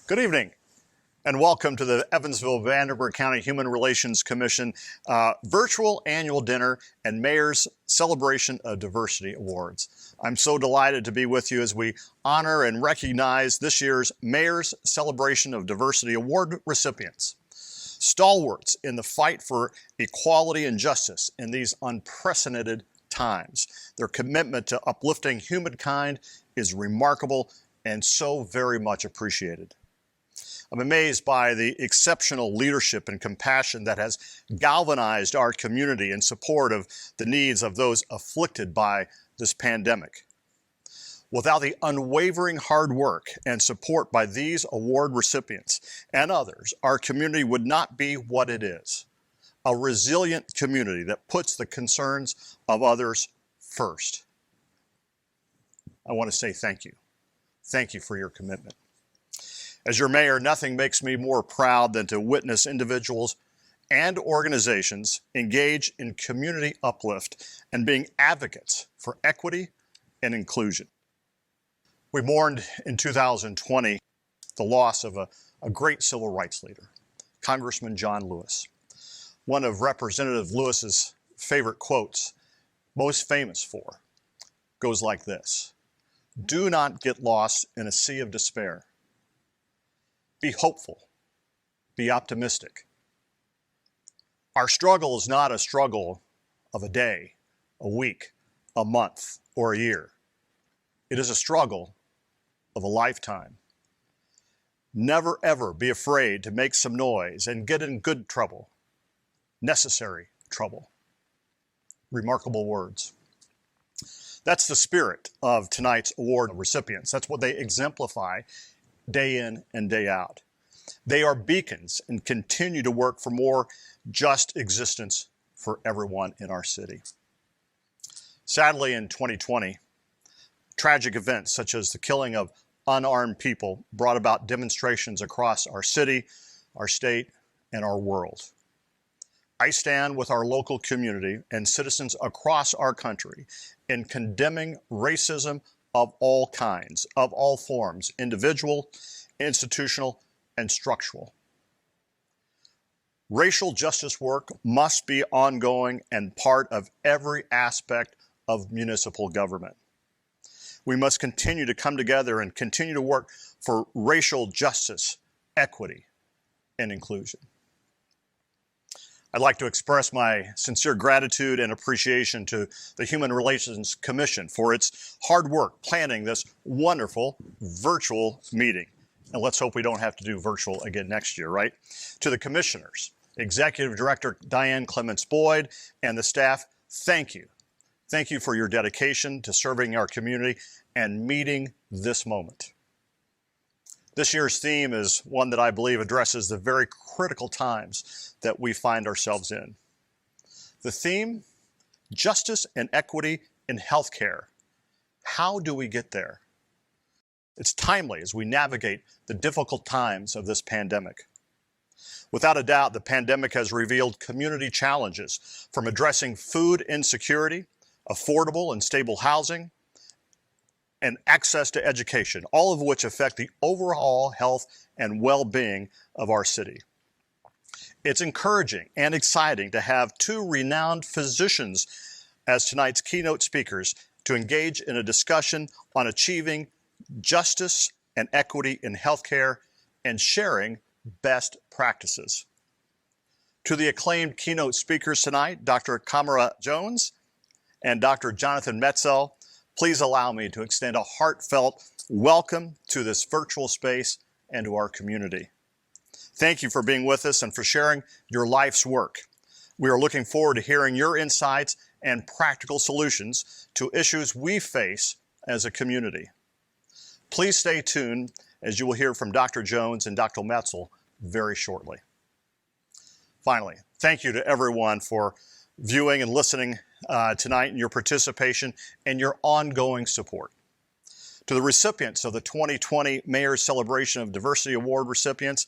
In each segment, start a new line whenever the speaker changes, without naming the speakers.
Good evening, and welcome to the Evansville-Vanderburgh County Human Relations Commission virtual annual dinner and Mayor's Celebration of Diversity Awards. I'm so delighted to be with you as we honor and recognize this year's Mayor's Celebration of Diversity Award recipients. Stalwarts in the fight for equality and justice in these unprecedented times. Their commitment to uplifting humankind is remarkable and so very much appreciated. I'm amazed by the exceptional leadership and compassion that has galvanized our community in support of the needs of those afflicted by this pandemic. Without the unwavering hard work and support by these award recipients and others, our community would not be what it is. A resilient community that puts the concerns of others first. I want to say thank you. Thank you for your commitment. As your mayor, nothing makes me more proud than to witness individuals and organizations engage in community uplift and being advocates for equity and inclusion. We mourned in 2020 the loss of a great civil rights leader, Congressman John Lewis. One of Representative Lewis's favorite quotes, most famous for, goes like this: "Do not get lost in a sea of despair. Be hopeful, be optimistic." Our struggle is not a struggle of a day, a week, a month, or a year. It is a struggle of a lifetime. Never ever be afraid to make some noise and get in good trouble, necessary trouble. Remarkable words. That's the spirit of tonight's award recipients. That's what they exemplify day in and day out. They are beacons and continue to work for more just existence for everyone in our city. Sadly, in 2020, tragic events such as the killing of unarmed people brought about demonstrations across our city, our state, and our world. I stand with our local community and citizens across our country in condemning racism of all kinds, of all forms, individual, institutional, and structural. Racial justice work must be ongoing and part of every aspect of municipal government. We must continue to come together and continue to work for racial justice, equity, and inclusion. I'd like to express my sincere gratitude and appreciation to the Human Relations Commission for its hard work planning this wonderful virtual meeting. And let's hope we don't have to do virtual again next year, right? To the commissioners, Executive Director Diane Clements-Boyd, and the staff, thank you. Thank you for your dedication to serving our community and meeting this moment. This year's theme is one that I believe addresses the very critical times that we find ourselves in. The theme, justice and equity in healthcare. How do we get there? It's timely as we navigate the difficult times of this pandemic. Without a doubt, the pandemic has revealed community challenges from addressing food insecurity, affordable and stable housing, and access to education, all of which affect the overall health and well-being of our city. It's encouraging and exciting to have two renowned physicians as tonight's keynote speakers to engage in a discussion on achieving justice and equity in healthcare and sharing best practices. To the acclaimed keynote speakers tonight, Dr. Kamara Jones and Dr. Jonathan Metzel, please allow me to extend a heartfelt welcome to this virtual space and to our community. Thank you for being with us and for sharing your life's work. We are looking forward to hearing your insights and practical solutions to issues we face as a community. Please stay tuned as you will hear from Dr. Jones and Dr. Metzel very shortly. Finally, thank you to everyone for viewing and listening tonight and your participation and your ongoing support. To the recipients of the 2020 Mayor's Celebration of Diversity Award recipients,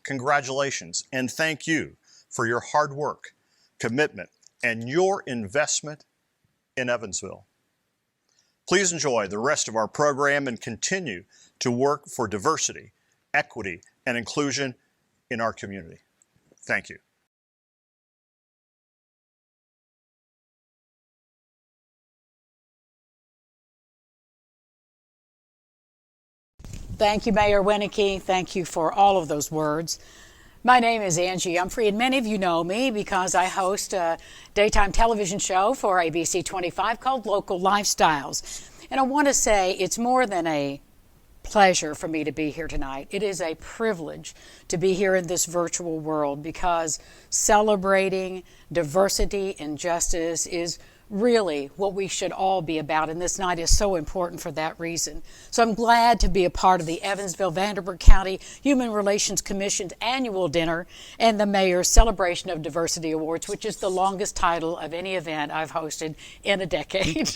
congratulations and thank you for your hard work, commitment, and your investment in Evansville. Please enjoy the rest of our program and continue to work for diversity, equity, and inclusion in our community. Thank you.
Thank you, Mayor Winicky. Thank you for all of those words. My name is Angie Humphrey, and many of you know me because I host a daytime television show for ABC 25 called Local Lifestyles. And I want to say it's more than a pleasure for me to be here tonight. It is a privilege to be here in this virtual world because celebrating diversity and justice is really what we should all be about, and this night is so important for that reason. So I'm glad to be a part of the Evansville-Vanderburgh County Human Relations Commission's annual dinner and the Mayor's Celebration of Diversity Awards, which is the longest title of any event I've hosted in a decade.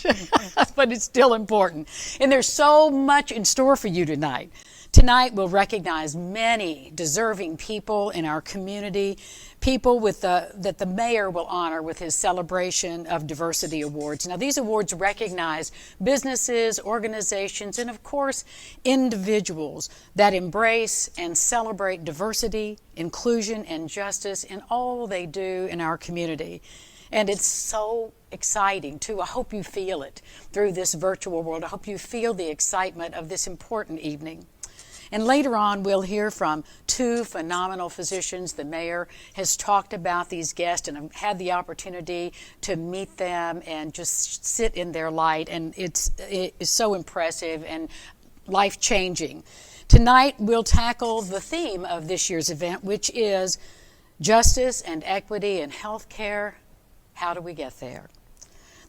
But it's still important. And there's so much in store for you tonight. Tonight, we'll recognize many deserving people in our community, people that the mayor will honor with his Celebration of Diversity Awards. Now, these awards recognize businesses, organizations, and of course, individuals that embrace and celebrate diversity, inclusion, and justice in all they do in our community. And it's so exciting, too. I hope you feel it through this virtual world. I hope you feel the excitement of this important evening. And later on, we'll hear from two phenomenal physicians. The mayor has talked about these guests, and I've had the opportunity to meet them and just sit in their light. And it is so impressive and life-changing. Tonight, we'll tackle the theme of this year's event, which is justice and equity in healthcare. How do we get there?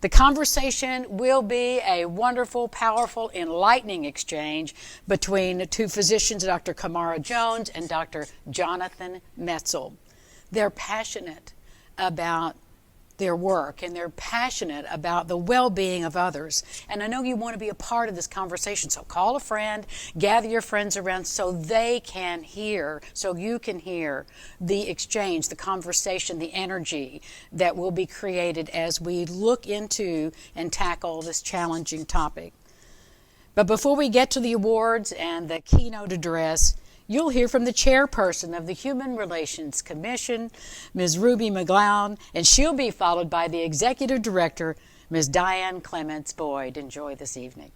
The conversation will be a wonderful, powerful, enlightening exchange between two physicians, Dr. Kamara Jones and Dr. Jonathan Metzel. They're passionate about their work, and they're passionate about the well-being of others. And I know you want to be a part of this conversation, so call a friend, gather your friends around so they can hear, so you can hear the exchange, the conversation, the energy that will be created as we look into and tackle this challenging topic. But before we get to the awards and the keynote address, you'll hear from the chairperson of the Human Relations Commission, Ms. Ruby McGlown, and she'll be followed by the executive director, Ms. Diane Clements Boyd. Enjoy this evening.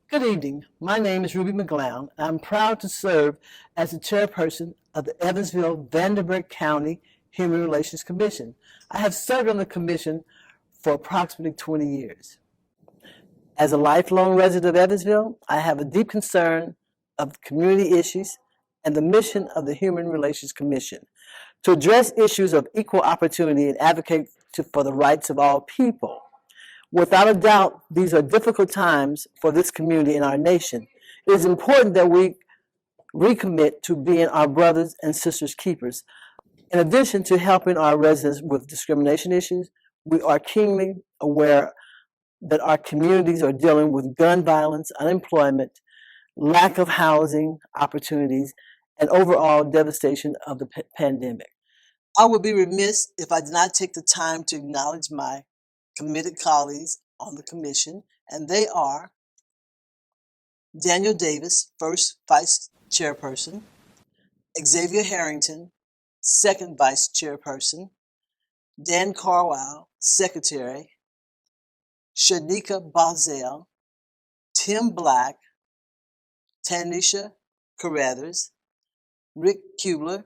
Good evening. My name is Ruby McGlown. I'm proud to serve as the chairperson of the Evansville-Vanderburgh County Human Relations Commission. I have served on the commission for approximately 20 years. As a lifelong resident of Evansville, I have a deep concern of community issues and the mission of the Human Relations Commission to address issues of equal opportunity and advocate for the rights of all people. Without a doubt, these are difficult times for this community and our nation. It is important that we recommit to being our brothers and sisters keepers. In addition to helping our residents with discrimination issues, we are keenly aware that our communities are dealing with gun violence, unemployment, lack of housing opportunities, and overall devastation of the pandemic. I would be remiss if I did not take the time to acknowledge my committed colleagues on the commission, and they are Daniel Davis, first vice chairperson, Xavier Harrington, second vice chairperson, Dan Carwile, secretary, Shanika Balzel, Tim Black, Tanisha Carruthers, Rick Kubler,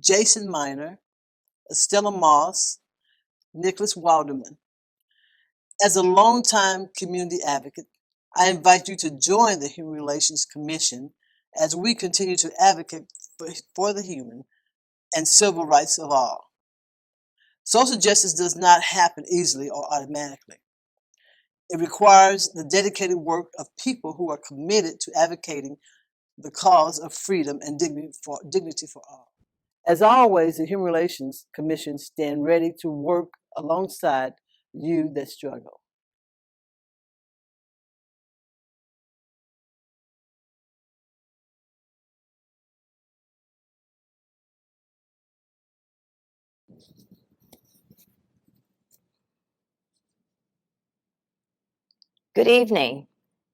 Jason Miner, Estella Moss, Nicholas Walderman. As a longtime community advocate, I invite you to join the Human Relations Commission as we continue to advocate for the human and civil rights of all. Social justice does not happen easily or automatically. It requires the dedicated work of people who are committed to advocating the cause of freedom and dignity for all. As always, the Human Relations Commission stand ready to work alongside you that struggle.
Good evening,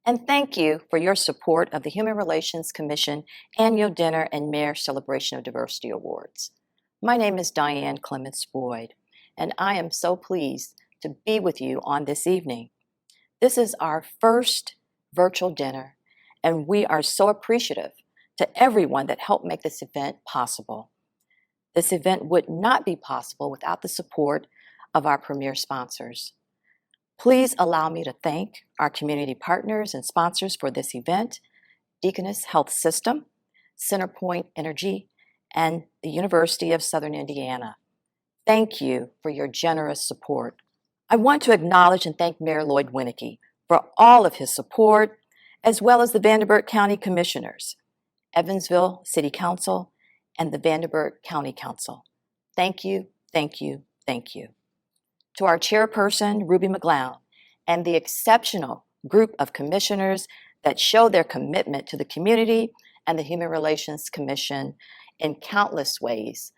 and thank you for your support of the Human Relations Commission Annual Dinner and Mayor Celebration of Diversity Awards. My name is Diane Clements Boyd, and I am so pleased to be with you on this evening. This is our first virtual dinner, and we are so appreciative to everyone that helped make this event possible. This event would not be possible without the support of our premier sponsors. Please allow me to thank our community partners and sponsors for this event: Deaconess Health System, CenterPoint Energy, and the University of Southern Indiana. Thank you for your generous support. I want to acknowledge and thank Mayor Lloyd Winnicke for all of his support, as well as the Vanderbilt County Commissioners, Evansville City Council, and the Vanderbilt County Council. Thank you, thank you, thank you. To our chairperson, Ruby McGlown, and the exceptional group of commissioners that show their commitment to the community and the Human Relations Commission in countless ways,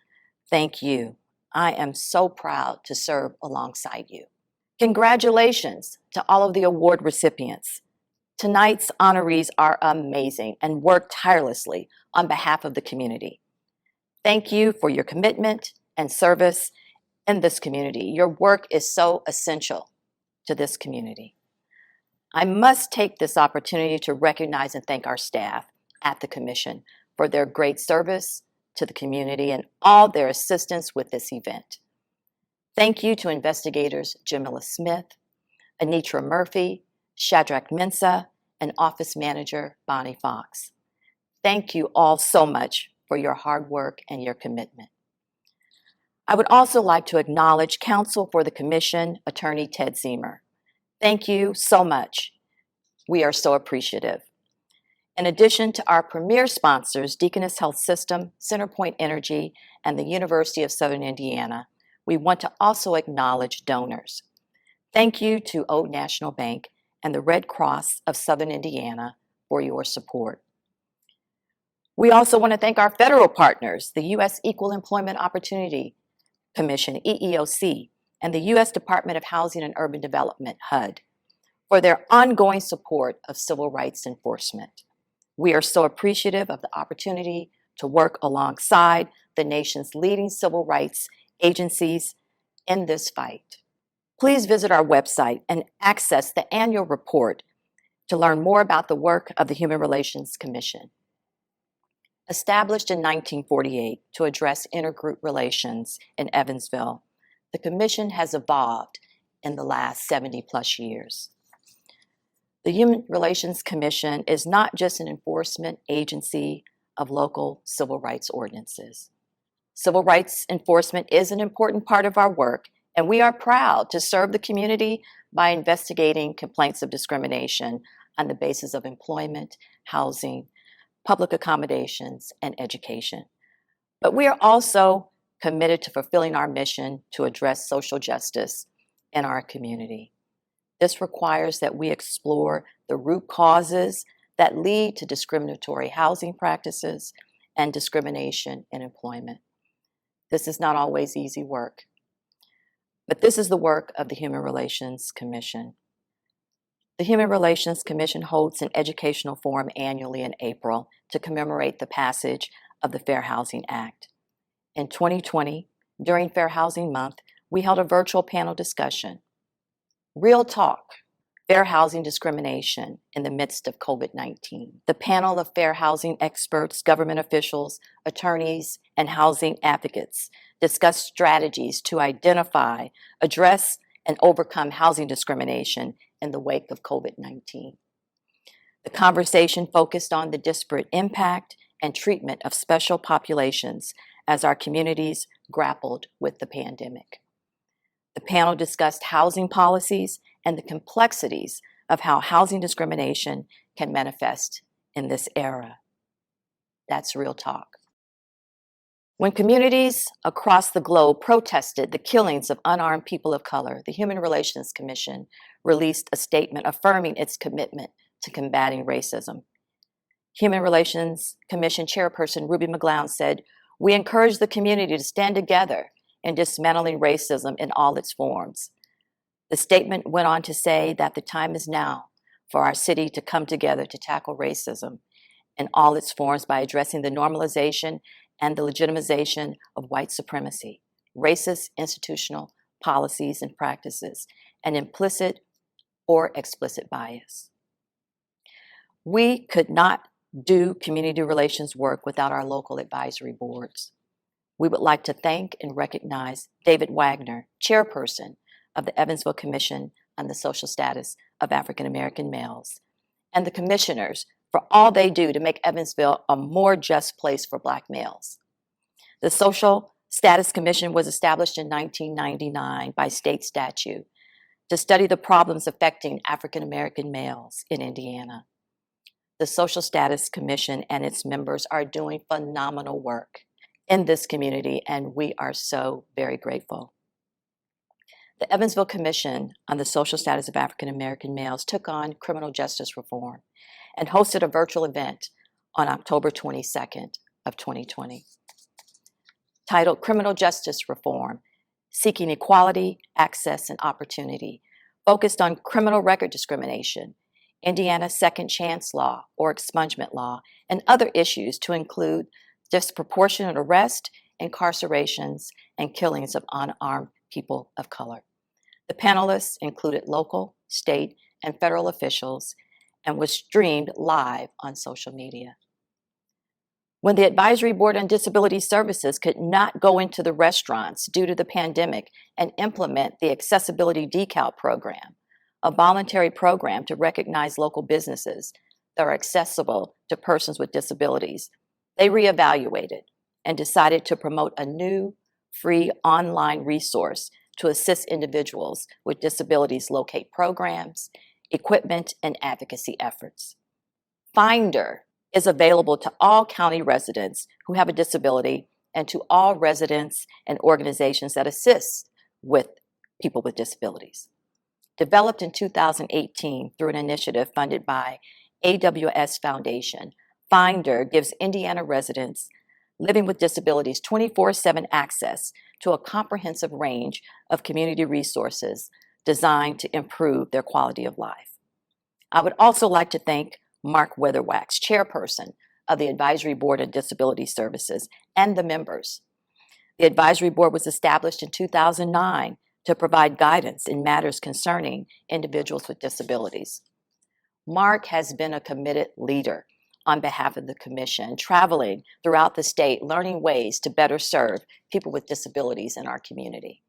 thank you. I am so proud to serve alongside you. Congratulations to all of the award recipients. Tonight's honorees are amazing and work tirelessly on behalf of the community. Thank you for your commitment and service in this community. Your work is so essential to this community. I must take this opportunity to recognize and thank our staff at the Commission for their great service to the community and all their assistance with this event. Thank you to investigators Jamila Smith, Anitra Murphy, Shadrach Mensa, and Office Manager Bonnie Fox. Thank you all so much for your hard work and your commitment. I would also like to acknowledge Counsel for the Commission, Attorney Ted Zemer. Thank you so much. We are so appreciative. In addition to our premier sponsors, Deaconess Health System, CenterPoint Energy, and the University of Southern Indiana, we want to also acknowledge donors. Thank you to Old National Bank and the Red Cross of Southern Indiana for your support. We also want to thank our federal partners, the U.S. Equal Employment Opportunity Commission, EEOC, and the U.S. Department of Housing and Urban Development, HUD, for their ongoing support of civil rights enforcement. We are so appreciative of the opportunity to work alongside the nation's leading civil rights agencies in this fight. Please visit our website and access the annual report to learn more about the work of the Human Relations Commission. Established in 1948 to address intergroup relations in Evansville, the Commission has evolved in the last 70+ years. The Human Relations Commission is not just an enforcement agency of local civil rights ordinances. Civil rights enforcement is an important part of our work, and we are proud to serve the community by investigating complaints of discrimination on the basis of employment, housing, public accommodations, and education. But we are also committed to fulfilling our mission to address social justice in our community. This requires that we explore the root causes that lead to discriminatory housing practices and discrimination in employment. This is not always easy work, but this is the work of the Human Relations Commission. The Human Relations Commission holds an educational forum annually in April to commemorate the passage of the Fair Housing Act. In 2020, during Fair Housing Month, we held a virtual panel discussion. Real Talk, Fair Housing Discrimination in the Midst of COVID-19. The panel of fair housing experts, government officials, attorneys, and housing advocates discussed strategies to identify, address, and overcome housing discrimination in the wake of COVID-19. The conversation focused on the disparate impact and treatment of special populations as our communities grappled with the pandemic. The panel discussed housing policies and the complexities of how housing discrimination can manifest in this era. That's real talk. When communities across the globe protested the killings of unarmed people of color, the Human Relations Commission released a statement affirming its commitment to combating racism. Human Relations Commission Chairperson Ruby McGlown said, "We encourage the community to stand together in dismantling racism in all its forms. The statement went on to say that the time is now for our city to come together to tackle racism in all its forms by addressing the normalization and the legitimization of white supremacy, racist institutional policies and practices, and implicit or explicit bias. We could not do community relations work without our local advisory boards. We would like to thank and recognize David Wagner, chairperson of the Evansville Commission on the Social Status of African American Males, and the commissioners for all they do to make Evansville a more just place for Black males. The Social Status Commission was established in 1999 by state statute to study the problems affecting African American males in Indiana. The Social Status Commission and its members are doing phenomenal work in this community, and we are so very grateful. The Evansville Commission on the Social Status of African American Males took on criminal justice reform and hosted a virtual event on October 22nd of 2020. Titled Criminal Justice Reform, Seeking Equality, Access, and Opportunity, focused on criminal record discrimination, Indiana's second chance law or expungement law, and other issues to include disproportionate arrest, incarcerations, and killings of unarmed people of color. The panelists included local, state, and federal officials and was streamed live on social media. When the Advisory Board on Disability Services could not go into the restaurants due to the pandemic and implement the Accessibility Decal Program, a voluntary program to recognize local businesses that are accessible to persons with disabilities, they reevaluated and decided to promote a new, free online resource to assist individuals with disabilities locate programs, equipment, and advocacy efforts. Finder is available to all county residents who have a disability and to all residents and organizations that assist with people with disabilities. Developed in 2018 through an initiative funded by AWS Foundation, Finder gives Indiana residents living with disabilities 24/7 access to a comprehensive range of community resources designed to improve their quality of life. I would also like to thank Mark Weatherwax, chairperson of the Advisory Board on Disability Services, and the members. The Advisory Board was established in 2009 to provide guidance in matters concerning individuals with disabilities. Mark has been a committed leader on behalf of the Commission, traveling throughout the state, learning ways to better serve people with disabilities in our community.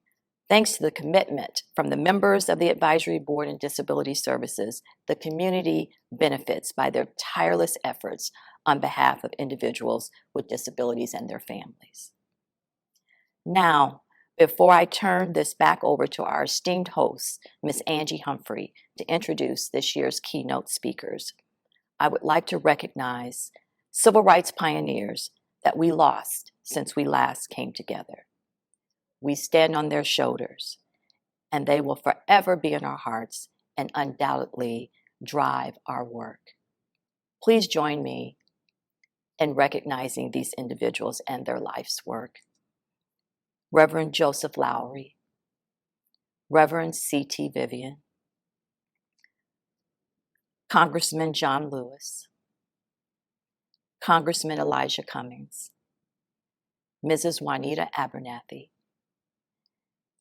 Thanks to the commitment from the members of the Advisory Board on Disability Services, the community benefits by their tireless efforts on behalf of individuals with disabilities and their families. Now, before I turn this back over to our esteemed host, Ms. Angie Humphrey, to introduce this year's keynote speakers, I would like to recognize civil rights pioneers that we lost since we last came together. We stand on their shoulders, and they will forever be in our hearts and undoubtedly drive our work. Please join me in recognizing these individuals and their life's work. Reverend Joseph Lowry, Reverend C.T. Vivian, Congressman John Lewis, Congressman Elijah Cummings, Mrs. Juanita Abernathy,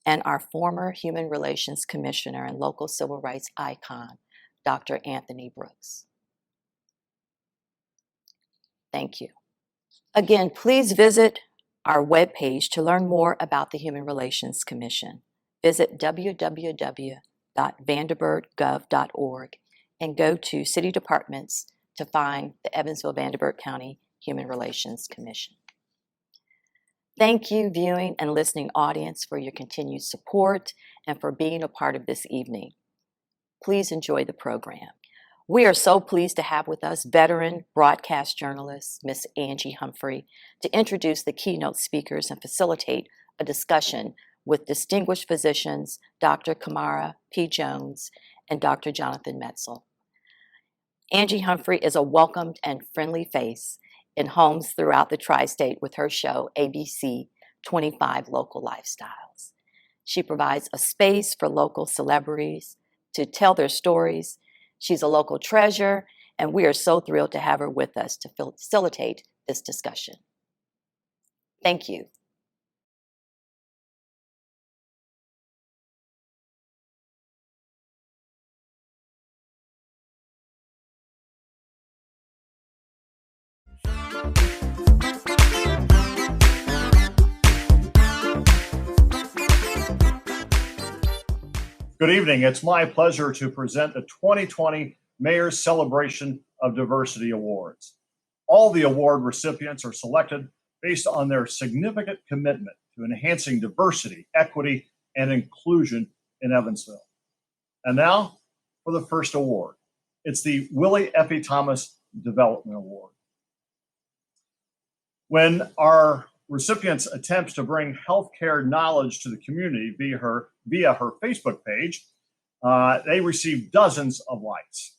and our former Human Relations Commissioner and local civil rights icon, Dr. Anthony Brooks. Thank you. Again, please visit our webpage to learn more about the Human Relations Commission. Visit www.vanderburggov.org and go to City Departments to find the Evansville-Vanderburgh County Human Relations Commission. Thank you, viewing and listening audience, for your continued support and for being a part of this evening. Please enjoy the program. We are so pleased to have with us veteran broadcast journalist, Ms. Angie Humphrey, to introduce the keynote speakers and facilitate a discussion with distinguished physicians, Dr. Kamara P. Jones and Dr. Jonathan Metzel. Angie Humphrey is a welcomed and friendly face in homes throughout the tri-state with her show, ABC 25 local lifestyles. She provides a space for local celebrities to tell their stories. She's a local treasure, and we are so thrilled to have her with us to facilitate this discussion. Thank you.
Good evening. It's my pleasure to present the 2020 Mayor's Celebration of Diversity Awards. All the award recipients are selected based on their significant commitment to enhancing diversity, equity, and inclusion in Evansville. And now for the first award. It's the Willie Effie Thomas Development Award. When our recipients attempts to bring healthcare knowledge to the community via her Facebook page, they receive dozens of likes.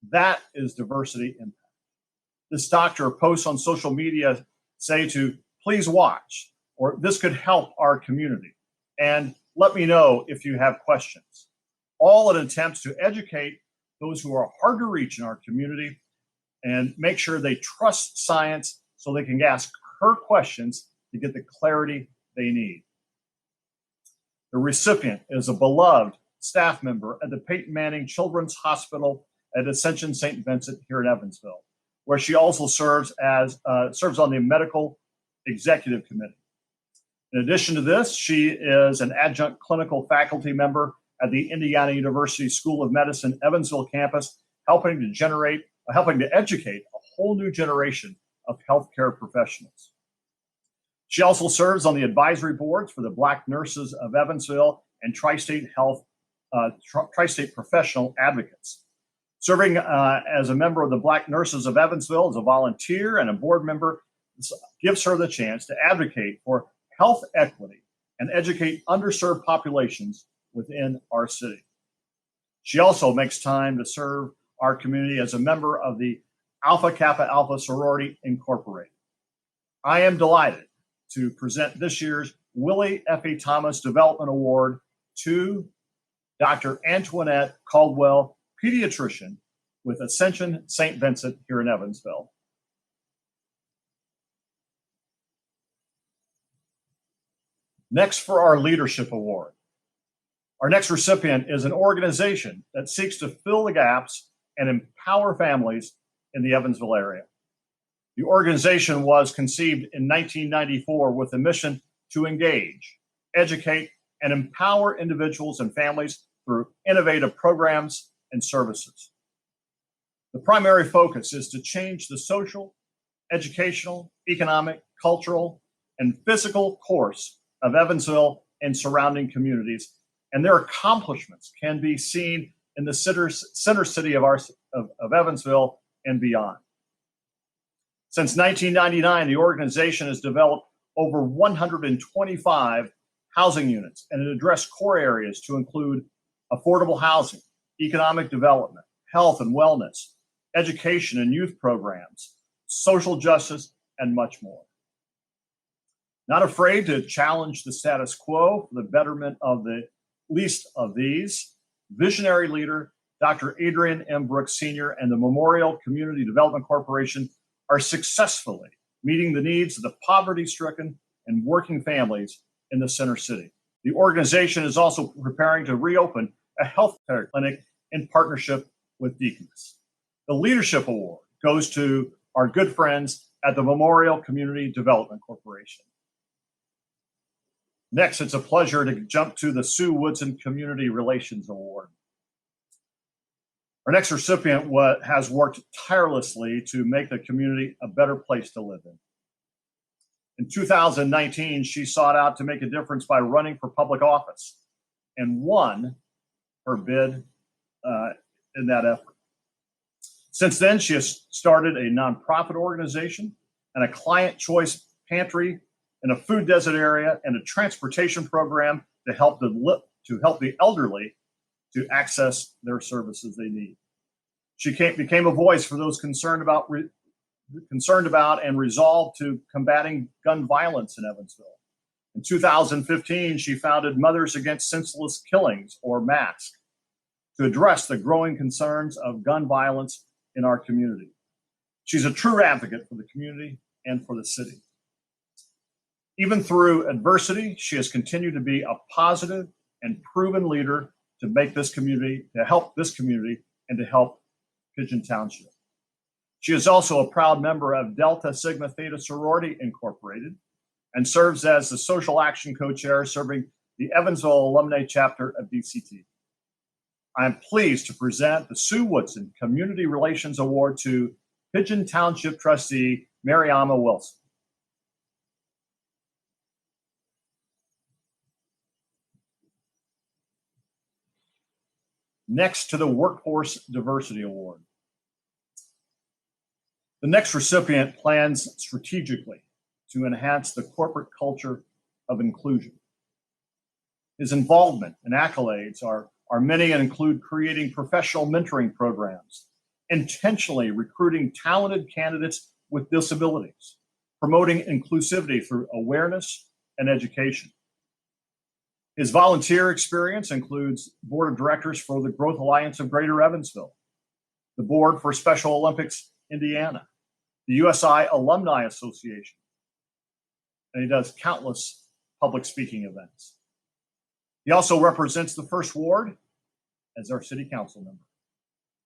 That is diversity impact. This doctor posts on social media say to please watch, or this could help our community, and let me know if you have questions. All in attempts to educate those who are hard to reach in our community and make sure they trust science so they can ask her questions to get the clarity they need. The recipient is a beloved staff member at the Peyton Manning Children's Hospital at Ascension St. Vincent here in Evansville, where she also serves on the Medical Executive Committee. In addition to this, she is an adjunct clinical faculty member at the Indiana University School of Medicine Evansville campus, helping to educate a whole new generation of healthcare professionals. She also serves on the advisory boards for the Black Nurses of Evansville and Tri-State Professional Advocates. Serving as a member of the Black Nurses of Evansville as a volunteer and a board member gives her the chance to advocate for health equity and educate underserved populations within our city. She also makes time to serve our community as a member of the Alpha Kappa Alpha Sorority Incorporated. I am delighted to present this year's Willie Effie Thomas Development Award to Dr. Antoinette Caldwell, pediatrician with Ascension St. Vincent here in Evansville. Next, for our Leadership Award. Our next recipient is an organization that seeks to fill the gaps and empower families in the Evansville area. The organization was conceived in 1994 with a mission to engage, educate, and empower individuals and families through innovative programs and services. The primary focus is to change the social, educational, economic, cultural, and physical course of Evansville and surrounding communities, and their accomplishments can be seen in the center city of Evansville and beyond. Since 1999, the organization has developed over 125 housing units, and it addressed core areas to include affordable housing, economic development, health and wellness, education and youth programs, social justice, and much more. Not afraid to challenge the status quo for the betterment of the least of these, visionary leader Dr. Adrian M. Brooks Sr. and the Memorial Community Development Corporation are successfully meeting the needs of the poverty-stricken and working families in the Center City. The organization is also preparing to reopen a healthcare clinic in partnership with Deaconess. The Leadership Award goes to our good friends at the Memorial Community Development Corporation. Next, it's a pleasure to jump to the Sue Woodson Community Relations Award. Our next recipient has worked tirelessly to make the community a better place to live in. In 2019, she sought out to make a difference by running for public office and won her bid in that effort. Since then, she has started a nonprofit organization and a client choice pantry in a food desert area and a transportation program to help the elderly to access their services they need. She became a voice for those concerned about and resolved to combating gun violence in Evansville. In 2015, she founded Mothers Against Senseless Killings, or MASK, to address the growing concerns of gun violence in our community. She's a true advocate for the community and for the city. Even through adversity, she has continued to be a positive and proven leader to make this community, to help this community, and to help Pigeon Township. She is also a proud member of Delta Sigma Theta Sorority Incorporated and serves as the social action co-chair serving the Evansville Alumni Chapter of DCT. I am pleased to present the Sue Woodson Community Relations Award to Pigeon Township trustee Mariama Wilson. Next to the Workforce Diversity Award. The next recipient plans strategically to enhance the corporate culture of inclusion. His involvement and accolades are many and include creating professional mentoring programs, intentionally recruiting talented candidates with disabilities, promoting inclusivity through awareness and education. His volunteer experience includes board of directors for the Growth Alliance of Greater Evansville, the board for Special Olympics Indiana, the USI Alumni Association, and he does countless public speaking events. He also represents the First Ward as our city council member.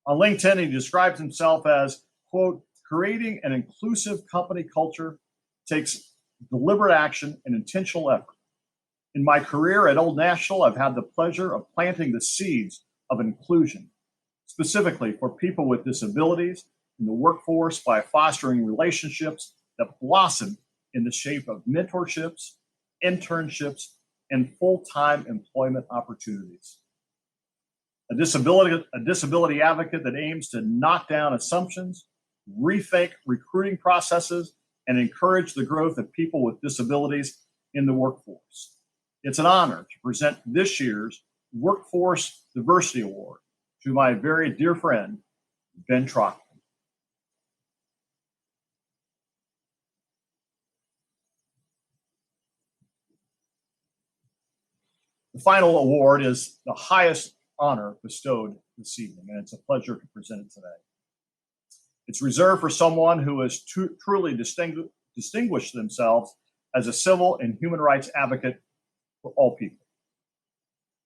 On LinkedIn, he describes himself as, quote, creating an inclusive company culture takes deliberate action and intentional effort. In my career at Old National, I've had the pleasure of planting the seeds of inclusion, specifically for people with disabilities in the workforce by fostering relationships that blossom in the shape of mentorships, internships, and full-time employment opportunities. A disability advocate that aims to knock down assumptions, rethink recruiting processes, and encourage the growth of people with disabilities in the workforce. It's an honor to present this year's Workforce Diversity Award to my very dear friend, Ben Trockman. The final award is the highest honor bestowed this evening, and it's a pleasure to present it today. It's reserved for someone who has truly distinguished themselves as a civil and human rights advocate for all people.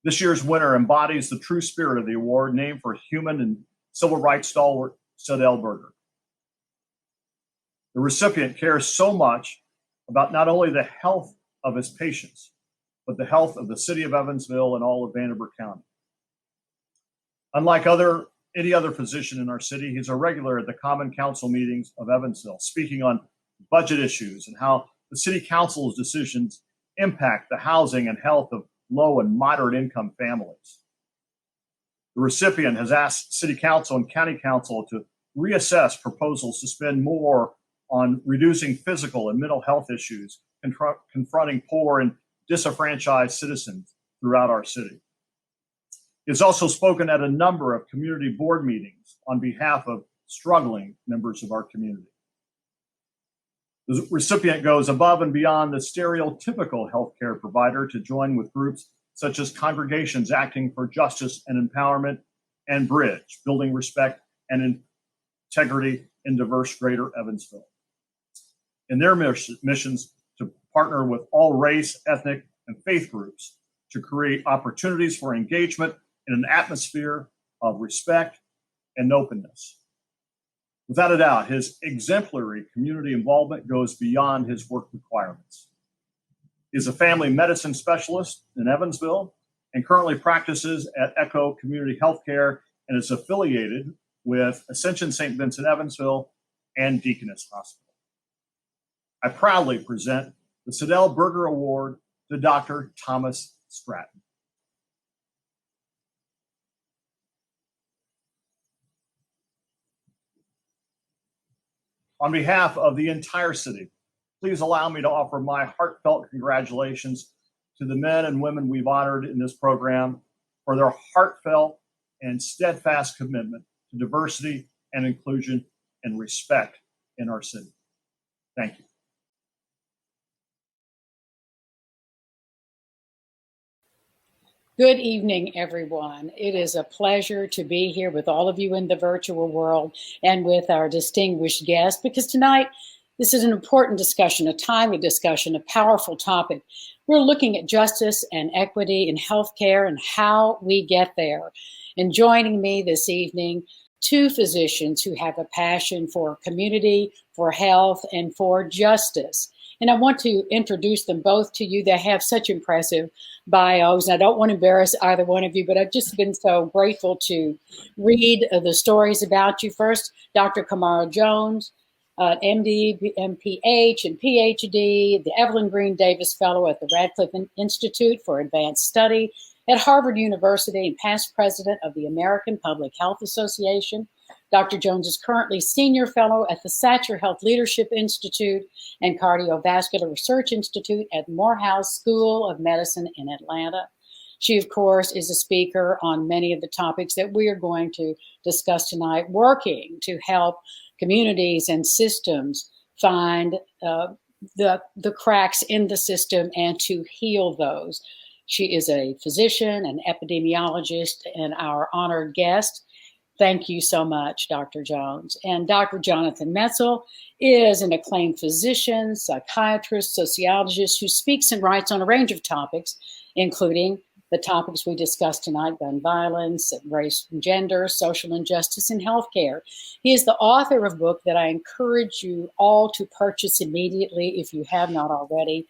This year's winner embodies the true spirit of the award, named for human and civil rights stalwart Sedell Berger. The recipient cares so much about not only the health of his patients, but the health of the city of Evansville and all of Vanderburgh County. Unlike any other physician in our city, he's a regular at the Common Council meetings of Evansville, speaking on budget issues and how the city council's decisions impact the housing and health of low and moderate income families. The recipient has asked City Council and County Council to reassess proposals to spend more on reducing physical and mental health issues confronting poor and disenfranchised citizens throughout our city. He has also spoken at a number of community board meetings on behalf of struggling members of our community. The recipient goes above and beyond the stereotypical healthcare provider to join with groups such as Congregations Acting for Justice and Empowerment and Bridge, Building Respect and Integrity in Diverse Greater Evansville. In their missions to partner with all race, ethnic, and faith groups to create opportunities for engagement in an atmosphere of respect and openness. Without a doubt, his exemplary community involvement goes beyond his work requirements. He is a family medicine specialist in Evansville and currently practices at Echo Community Healthcare and is affiliated with Ascension St. Vincent Evansville and Deaconess Hospital. I proudly present the Sedell Berger Award to Dr. Thomas Stratton. On behalf of the entire city, please allow me to offer my heartfelt congratulations to the men and women we've honored in this program for their heartfelt and steadfast commitment to diversity and inclusion and respect in our city. Thank you.
Good evening, everyone. It is a pleasure to be here with all of you in the virtual world and with our distinguished guest, because tonight this is an important discussion, a timely discussion, a powerful topic. We're looking at justice and equity in healthcare and how we get there. And joining me this evening, two physicians who have a passion for community, for health, and for justice. And I want to introduce them both to you. They have such impressive bios, and I don't want to embarrass either one of you, but I've just been so grateful to read the stories about you. First, Dr. Kamara Jones, MD, MPH, and PhD, the Evelyn Green Davis Fellow at the Radcliffe Institute for Advanced Study at Harvard University and past president of the American Public Health Association. Dr. Jones is currently Senior Fellow at the Satcher Health Leadership Institute and Cardiovascular Research Institute at Morehouse School of Medicine in Atlanta. She, of course, is a speaker on many of the topics that we are going to discuss tonight, working to help communities and systems find the cracks in the system and to heal those. She is a physician, an epidemiologist, and our honored guest. Thank you so much, Dr. Jones. And Dr. Jonathan Metzl is an acclaimed physician, psychiatrist, sociologist who speaks and writes on a range of topics, including the topics we discussed tonight: gun violence, race and gender, social injustice, and healthcare. He is the author of a book that I encourage you all to purchase immediately if you have not already.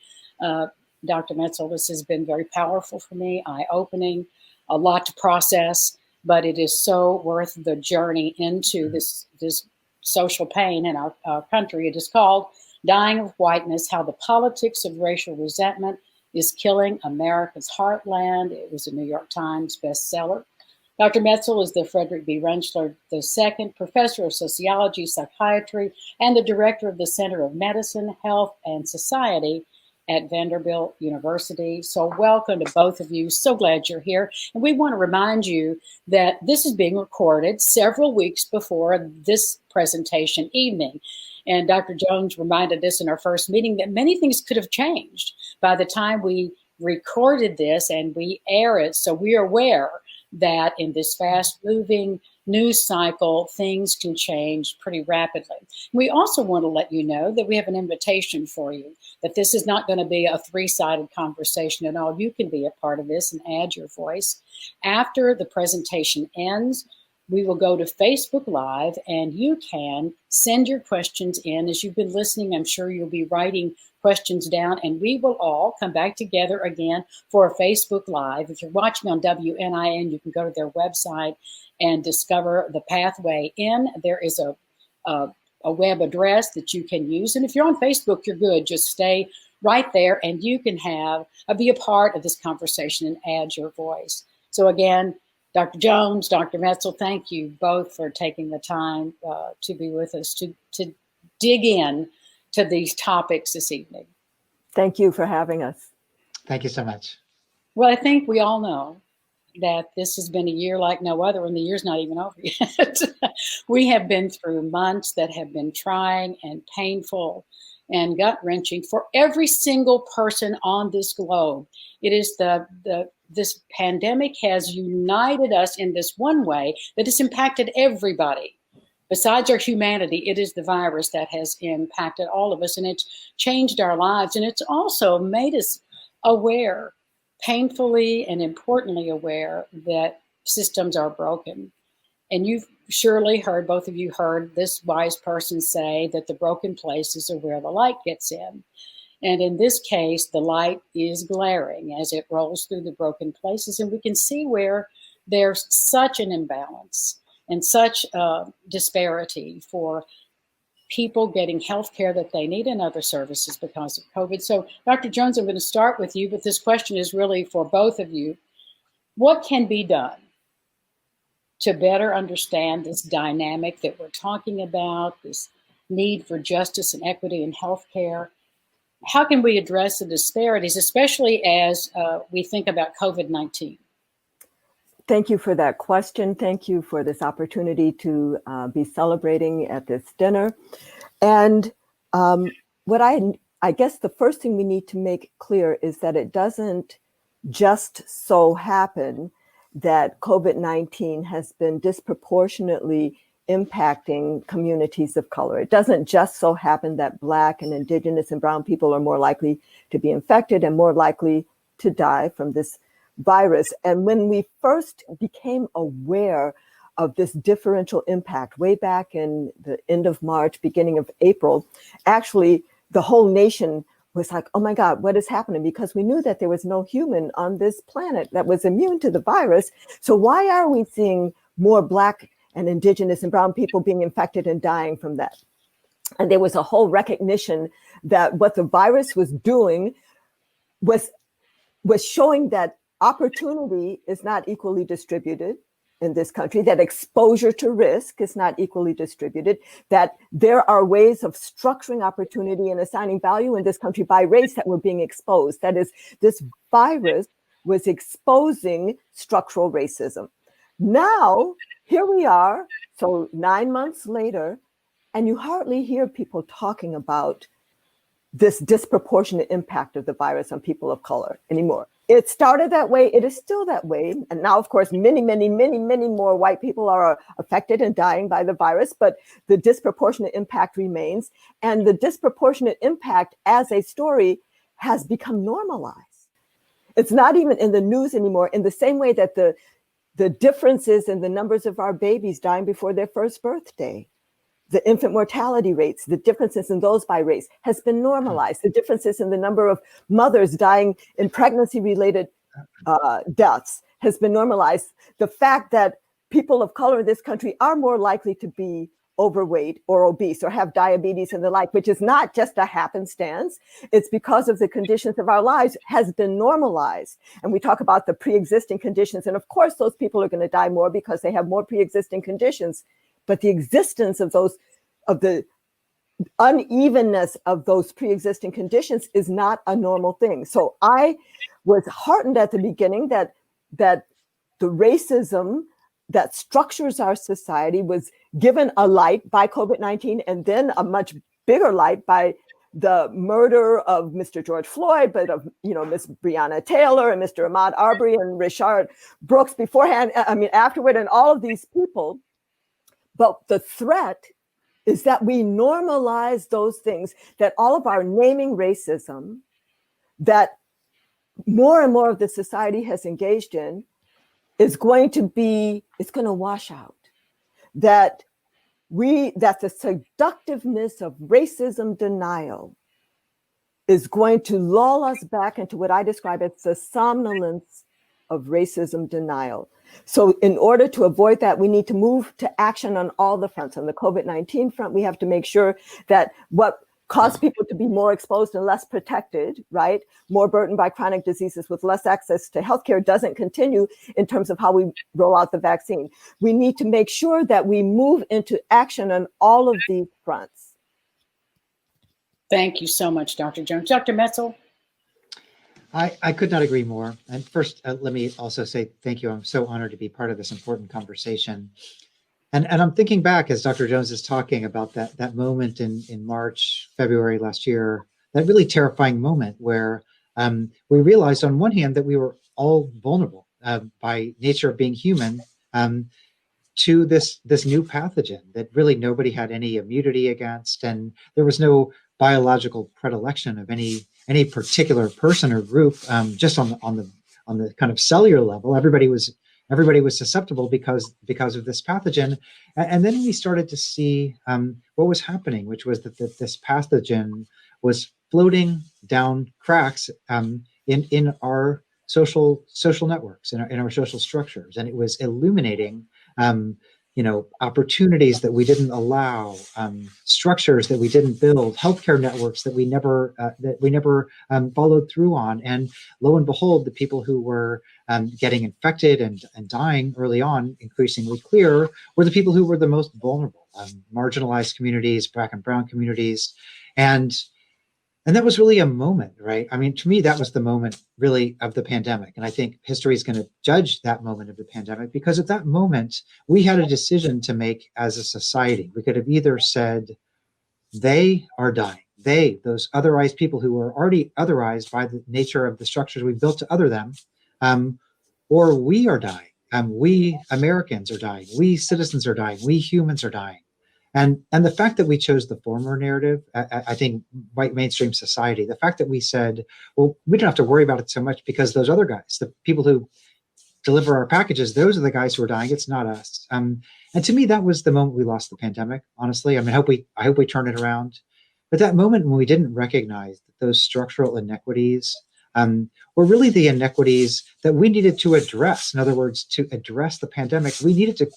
Dr. Metzl, this has been very powerful for me, eye-opening, a lot to process, but it is so worth the journey into this social pain in our country. It is called Dying of Whiteness: How the Politics of Racial Resentment is Killing America's Heartland. It was a New York Times bestseller. Dr. Metzl is the Frederick B. Rentschler II Professor of Sociology, Psychiatry, and the Director of the Center of Medicine, Health, and Society at Vanderbilt University. So welcome to both of you. So glad you're here. And we want to remind you that this is being recorded several weeks before this presentation evening. And Dr. Jones reminded us in our first meeting that many things could have changed by the time we recorded this and we air it. So we are aware that in this fast-moving news cycle, things can change pretty rapidly. We also want to let you know that we have an invitation for you, that this is not going to be a three-sided conversation at all. You can be a part of this and add your voice. After the presentation ends, we will go to Facebook Live, and you can send your questions in. As you've been listening, I'm sure you'll be writing questions down, and we will all come back together again for a Facebook Live. If you're watching on WNIN, you can go to their website and discover the pathway in. There is a web address that you can use. And if you're on Facebook, you're good. Just stay right there, and you can be a part of this conversation and add your voice. So again, Dr. Jones, Dr. Metzl, thank you both for taking the time to be with us, to dig in to these topics this evening.
Thank you for having us.
Thank you so much.
Well, I think we all know that this has been a year like no other, and the year's not even over yet. We have been through months that have been trying and painful and gut-wrenching for every single person on this globe. It is this pandemic has united us in this one way that has impacted everybody. Besides our humanity, it is the virus that has impacted all of us, and it's changed our lives. And it's also made us aware, painfully and importantly aware, that systems are broken. And you've surely heard, both of you heard this wise person say that the broken places are where the light gets in. And in this case, the light is glaring as it rolls through the broken places, and we can see where there's such an imbalance and such disparity for people getting health care that they need and other services because of COVID. So, Dr. Jones, I'm going to start with you, but this question is really for both of you. What can be done to better understand this dynamic that we're talking about, this need for justice and equity in health care? How can we address the disparities, especially as we think about COVID-19?
Thank you for that question. Thank you for this opportunity to be celebrating at this dinner. And what I guess the first thing we need to make clear is that it doesn't just so happen that COVID-19 has been disproportionately impacting communities of color. It doesn't just so happen that Black and Indigenous and Brown people are more likely to be infected and more likely to die from this virus. And when we first became aware of this differential impact way back in the end of March, beginning of April, actually the whole nation was like, oh my God, what is happening? Because we knew that there was no human on this planet that was immune to the virus. So why are we seeing more Black and Indigenous and Brown people being infected and dying from that? And there was a whole recognition that what the virus was doing was showing that opportunity is not equally distributed in this country, that exposure to risk is not equally distributed, that there are ways of structuring opportunity and assigning value in this country by race that were being exposed. That is, this virus was exposing structural racism. Now, here we are, so 9 months later, and you hardly hear people talking about this disproportionate impact of the virus on people of color anymore. It started that way. It is still that way. And now, of course, many more white people are affected and dying by the virus, but the disproportionate impact remains. And the disproportionate impact as a story has become normalized. It's not even in the news anymore, in the same way that the differences in the numbers of our babies dying before their first birthday, the infant mortality rates, the differences in those by race has been normalized. The differences in the number of mothers dying in pregnancy-related deaths has been normalized. The fact that people of color in this country are more likely to be overweight or obese or have diabetes and the like, which is not just a happenstance. It's because of the conditions of our lives, has been normalized. And we talk about the pre-existing conditions. And of course, those people are going to die more because they have more pre-existing conditions. But the existence of the unevenness of those pre-existing conditions is not a normal thing. So I was heartened at the beginning that the racism that structures our society was given a light by COVID-19, and then a much bigger light by the murder of Mr. George Floyd, but of Miss Breonna Taylor and Mr. Ahmaud Arbery and Rayshard Brooks beforehand. I mean, afterward, and all of these people. But the threat is that we normalize those things, that all of our naming racism that more and more of the society has engaged in is going to wash out. That the seductiveness of racism denial is going to lull us back into what I describe as the somnolence of racism denial. So in order to avoid that, we need to move to action on all the fronts. On the COVID-19 front, we have to make sure that what caused people to be more exposed and less protected, right, more burdened by chronic diseases with less access to healthcare, doesn't continue in terms of how we roll out the vaccine. We need to make sure that we move into action on all of these fronts.
Thank you so much, Dr. Jones. Dr. Metzel?
I could not agree more. And first, let me also say thank you. I'm so honored to be part of this important conversation. And I'm thinking back as Dr. Jones is talking about that moment in March, February last year, that really terrifying moment where we realized on one hand that we were all vulnerable by nature of being human to this new pathogen that really nobody had any immunity against, and there was no biological predilection of any particular person or group. Just on the kind of cellular level, everybody was susceptible because of this pathogen. And then we started to see what was happening, which was that this pathogen was floating down cracks in our social networks, in our social structures, and it was illuminating opportunities that we didn't allow, structures that we didn't build, healthcare networks that we never followed through on. And lo and behold, the people who were getting infected and dying early on, increasingly clear, were the people who were the most vulnerable, marginalized communities, Black and Brown communities. And that was really a moment, right? I mean, to me, that was the moment really of the pandemic. And I think history is going to judge that moment of the pandemic, because at that moment, we had a decision to make as a society. We could have either said, they are dying. Those otherized people who were already otherized by the nature of the structures we built to other them, or we are dying. We Americans are dying. We citizens are dying. We humans are dying. And the fact that we chose the former narrative, I think white mainstream society, the fact that we said, well, we don't have to worry about it so much because those other guys, the people who deliver our packages, those are the guys who are dying. It's not us. And to me, that was the moment we lost the pandemic. Honestly, I mean, I hope we turn it around. But that moment when we didn't recognize that those structural inequities were really the inequities that we needed to address. In other words, to address the pandemic, we needed to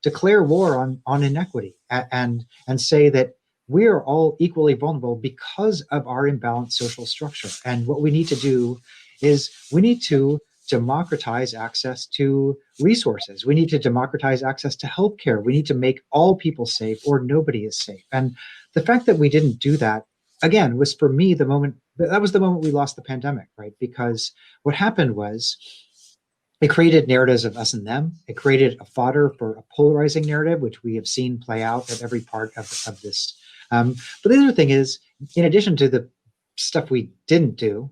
declare war on inequity and say that we are all equally vulnerable because of our imbalanced social structure. And what we need to do is we need to democratize access to resources. We need to democratize access to healthcare. We need to make all people safe, or nobody is safe. And the fact that we didn't do that, again, was for me the moment we lost the pandemic, right? Because what happened was it created narratives of us and them. It created a fodder for a polarizing narrative, which we have seen play out at every part of this. But the other thing is, in addition to the stuff we didn't do,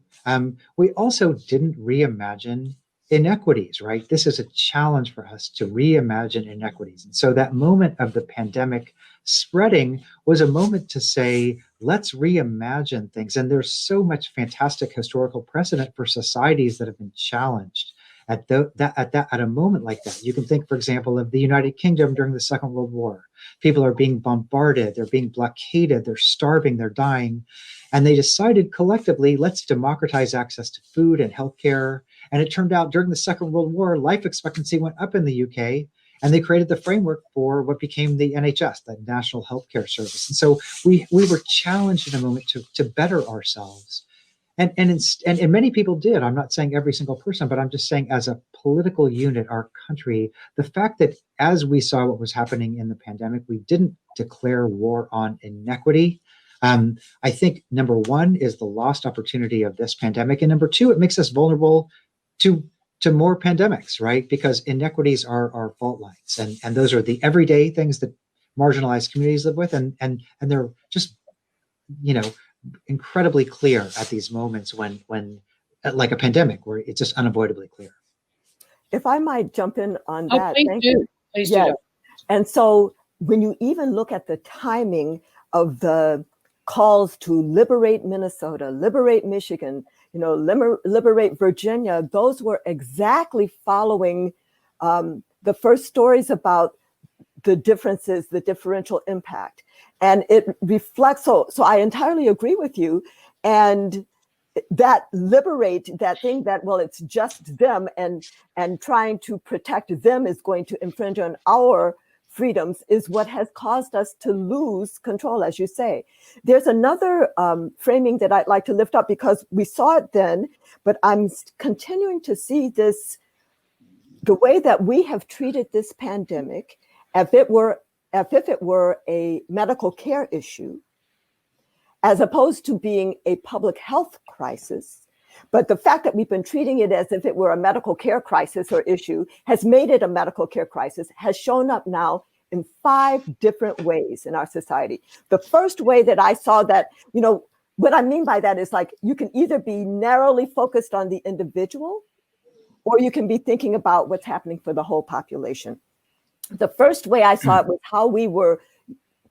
we also didn't reimagine inequities, right? This is a challenge for us to reimagine inequities. And so that moment of the pandemic spreading was a moment to say, let's reimagine things. And there's so much fantastic historical precedent for societies that have been challenged at a moment like that. You can think, for example, of the United Kingdom during the Second World War. People are being bombarded, they're being blockaded, they're starving, they're dying. And they decided collectively, let's democratize access to food and healthcare. And it turned out during the Second World War, life expectancy went up in the UK, and they created the framework for what became the NHS, the National Healthcare Service. And so we were challenged in a moment to better ourselves. And many people did. I'm not saying every single person, but I'm just saying as a political unit, our country, the fact that as we saw what was happening in the pandemic, we didn't declare war on inequity. I think number one is the lost opportunity of this pandemic. And number two, it makes us vulnerable to more pandemics, right? Because inequities are fault lines. And those are the everyday things that marginalized communities live with. And they're just, incredibly clear at these moments when like a pandemic, where it's just unavoidably clear.
If I might jump in on that.
Please do. Please do.
And so when you even look at the timing of the calls to liberate Minnesota, liberate Michigan, liberate Virginia, those were exactly following the first stories about the differences, the differential impact. And it reflects, so I entirely agree with you. And that liberate, that thing that, well, it's just them and trying to protect them is going to infringe on our freedoms is what has caused us to lose control, as you say. There's another framing that I'd like to lift up because we saw it then, but I'm continuing to see this, the way that we have treated this pandemic as if it were a medical care issue, as opposed to being a public health crisis. But the fact that we've been treating it as if it were a medical care crisis or issue has made it a medical care crisis, has shown up now in 5 different ways in our society. The first way that I saw that, what I mean by that is like, you can either be narrowly focused on the individual, or you can be thinking about what's happening for the whole population. The first way I saw it was how we were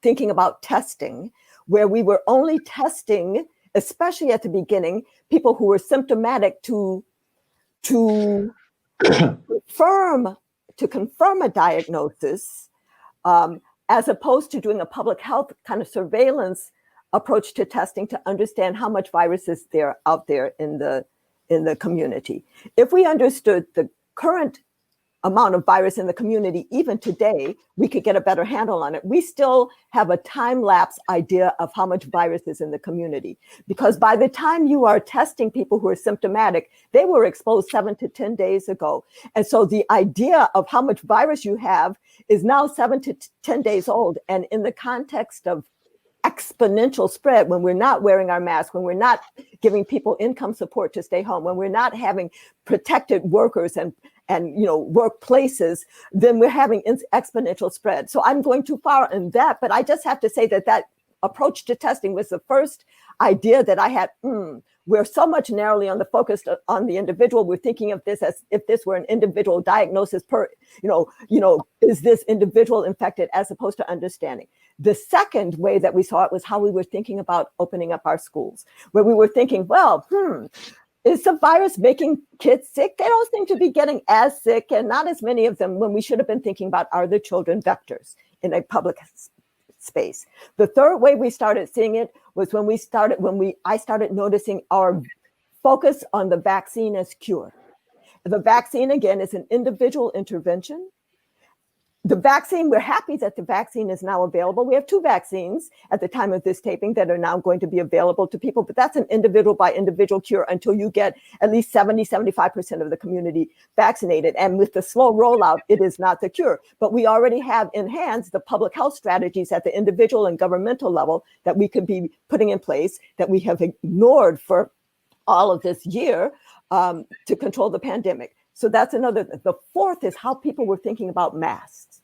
thinking about testing, where we were only testing, especially at the beginning, people who were symptomatic to confirm a diagnosis, as opposed to doing a public health kind of surveillance approach to testing to understand how much virus is there out there in the community. If we understood the current amount of virus in the community, even today, we could get a better handle on it. We still have a time-lapse idea of how much virus is in the community, because by the time you are testing people who are symptomatic, they were exposed 7 to 10 days ago. And so the idea of how much virus you have is now 7 to 10 days old. And in the context of exponential spread, when we're not wearing our masks, when we're not giving people income support to stay home, when we're not having protected workers and workplaces, then we're having exponential spread. So I'm going too far in that, but I just have to say that approach to testing was the first idea that I had. We're so much narrowly on the focus on the individual. We're thinking of this as if this were an individual diagnosis per, is this individual infected, as opposed to understanding. The second way that we saw it was how we were thinking about opening up our schools, where we were thinking, well, is the virus making kids sick? They don't seem to be getting as sick, and not as many of them, when we should have been thinking about, are the children vectors in a public space. The third way we started seeing it was when I started noticing our focus on the vaccine as cure. The vaccine, again, is an individual intervention. The vaccine, we're happy that the vaccine is now available. We have 2 vaccines at the time of this taping that are now going to be available to people, but that's an individual by individual cure until you get at least 75% of the community vaccinated. And with the slow rollout, it is not the cure. But we already have in hands the public health strategies at the individual and governmental level that we could be putting in place that we have ignored for all of this year to control the pandemic. So that's another. The fourth is how people were thinking about masks.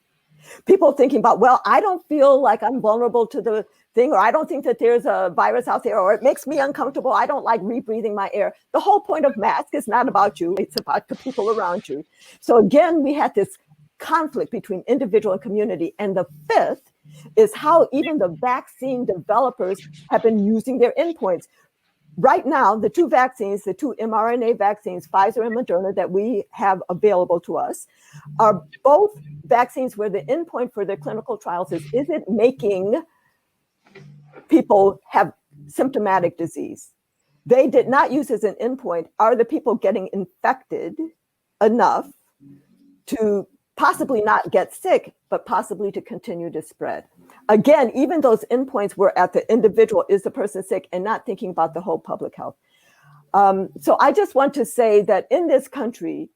People thinking about, well, I don't feel like I'm vulnerable to the thing, or I don't think that there's a virus out there, or it makes me uncomfortable. I don't like rebreathing my air. The whole point of mask is not about you. It's about the people around you. So again, we had this conflict between individual and community. And the fifth is how even the vaccine developers have been using their endpoints. Right now, the 2 vaccines, the 2 mRNA vaccines, Pfizer and Moderna, that we have available to us, are both vaccines where the endpoint for their clinical trials is it making people have symptomatic disease? They did not use as an endpoint, are the people getting infected enough to possibly not get sick, but possibly to continue to spread? Again, even those endpoints were at the individual, is the person sick, and not thinking about the whole public health. So I just want to say that in this country,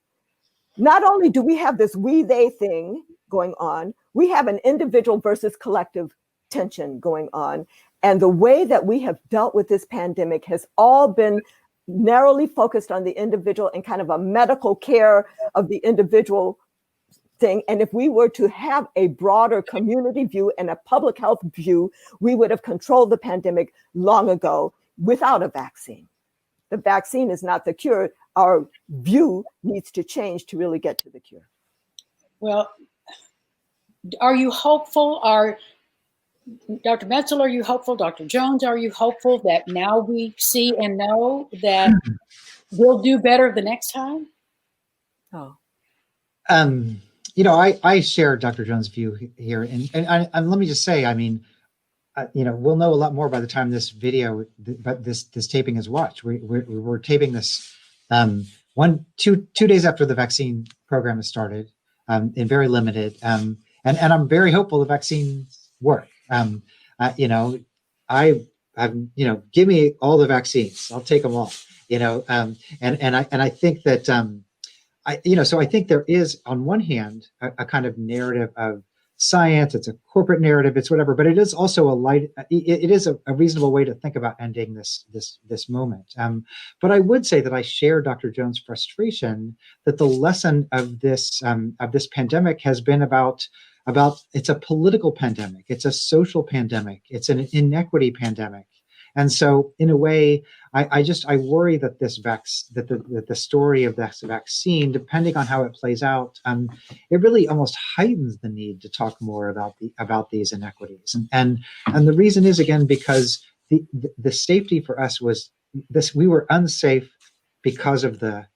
not only do we have this we-they thing going on, we have an individual versus collective tension going on. And the way that we have dealt with this pandemic has all been narrowly focused on the individual and kind of a medical care of the individual thing. And if we were to have a broader community view and a public health view, we would have controlled the pandemic long ago without a vaccine. The vaccine is not the cure. Our view needs to change to really get to the cure.
Well, are you hopeful? Dr. Metzel, are you hopeful? Dr. Jones, are you hopeful that now we see and know that we'll do better the next time?
Oh.
I share Dr. Jones' view here, and let me just say, I mean, we'll know a lot more by the time this video, but this taping is watched. We're taping this 2 days after the vaccine program has started, and very limited, and I'm very hopeful the vaccines work. Give me all the vaccines, I'll take them all. And I think that. So I think there is, on one hand, a kind of narrative of science. It's a corporate narrative. It's whatever, but it is also it is a reasonable way to think about ending this moment. But I would say that I share Dr. Jones' frustration that the lesson of this pandemic has been about it's a political pandemic. It's a social pandemic. It's an inequity pandemic. And so, in a way, I worry that the story of this vaccine, depending on how it plays out, it really almost heightens the need to talk more about these inequities. And the reason is, again, because the safety for us was this: we were unsafe because of the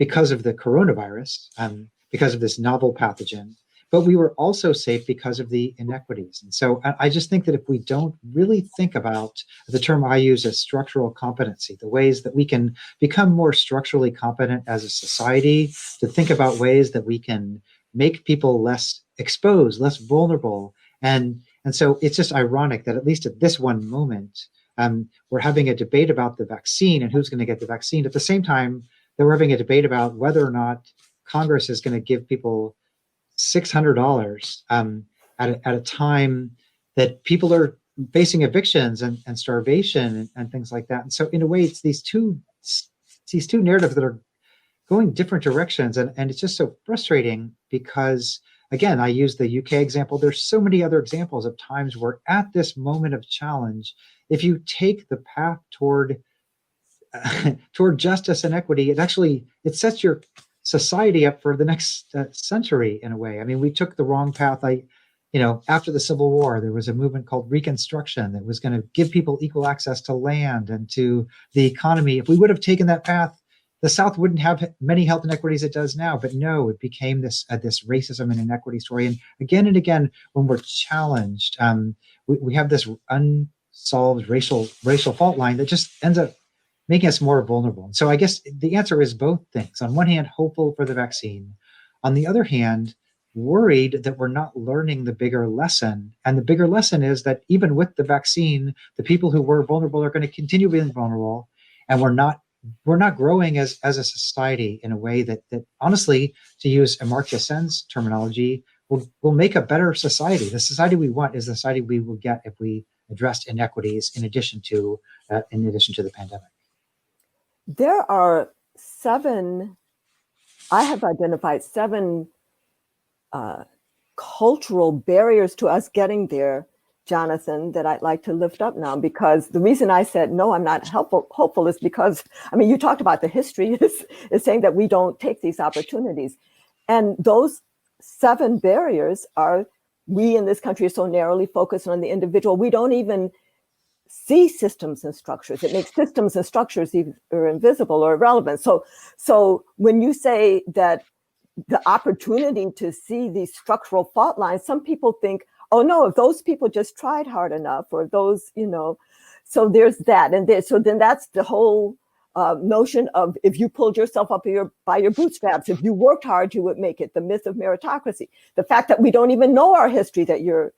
coronavirus, because of this novel pathogen. But we were also safe because of the inequities. And so I just think that if we don't really think about the term I use as structural competency, the ways that we can become more structurally competent as a society, to think about ways that we can make people less exposed, less vulnerable. And so it's just ironic that at least at this one moment, we're having a debate about the vaccine and who's going to get the vaccine at the same time that we're having a debate about whether or not Congress is going to give people $600 at a time that people are facing evictions and starvation and things like that. And so in a way, it's these two narratives that are going different directions. And it's just so frustrating because again, I use the UK example. There's so many other examples of times where at this moment of challenge, if you take the path toward toward justice and equity, it sets your society up for the next century in a way. I mean, we took the wrong path. After the Civil War, there was a movement called Reconstruction that was going to give people equal access to land and to the economy. If we would have taken that path, the South wouldn't have many health inequities it does now. But no, it became this racism and inequity story. And again, when we're challenged, we have this unsolved racial fault line that just ends up making us more vulnerable. And so I guess the answer is both things. On one hand, hopeful for the vaccine. On the other hand, worried that we're not learning the bigger lesson. And the bigger lesson is that even with the vaccine, the people who were vulnerable are going to continue being vulnerable. And we're not growing as a society in a way that honestly, to use Amartya Sen's terminology, will make a better society. The society we want is the society we will get if we addressed inequities in addition to the pandemic.
There are I have identified 7 cultural barriers to us getting there, Jonathan, that I'd like to lift up now, because the reason I said, no, I'm not hopeful is because, you talked about the history is saying that we don't take these opportunities. And those 7 barriers are, we in this country are so narrowly focused on the individual. We don't even see systems and structures. It makes systems and structures either invisible or irrelevant. So when you say that the opportunity to see these structural fault lines, some people think, oh no, if those people just tried hard enough, or those, so there's that. And so then that's the whole notion of, if you pulled yourself up by your bootstraps, if you worked hard, you would make it. The myth of meritocracy. The fact that we don't even know our history that you're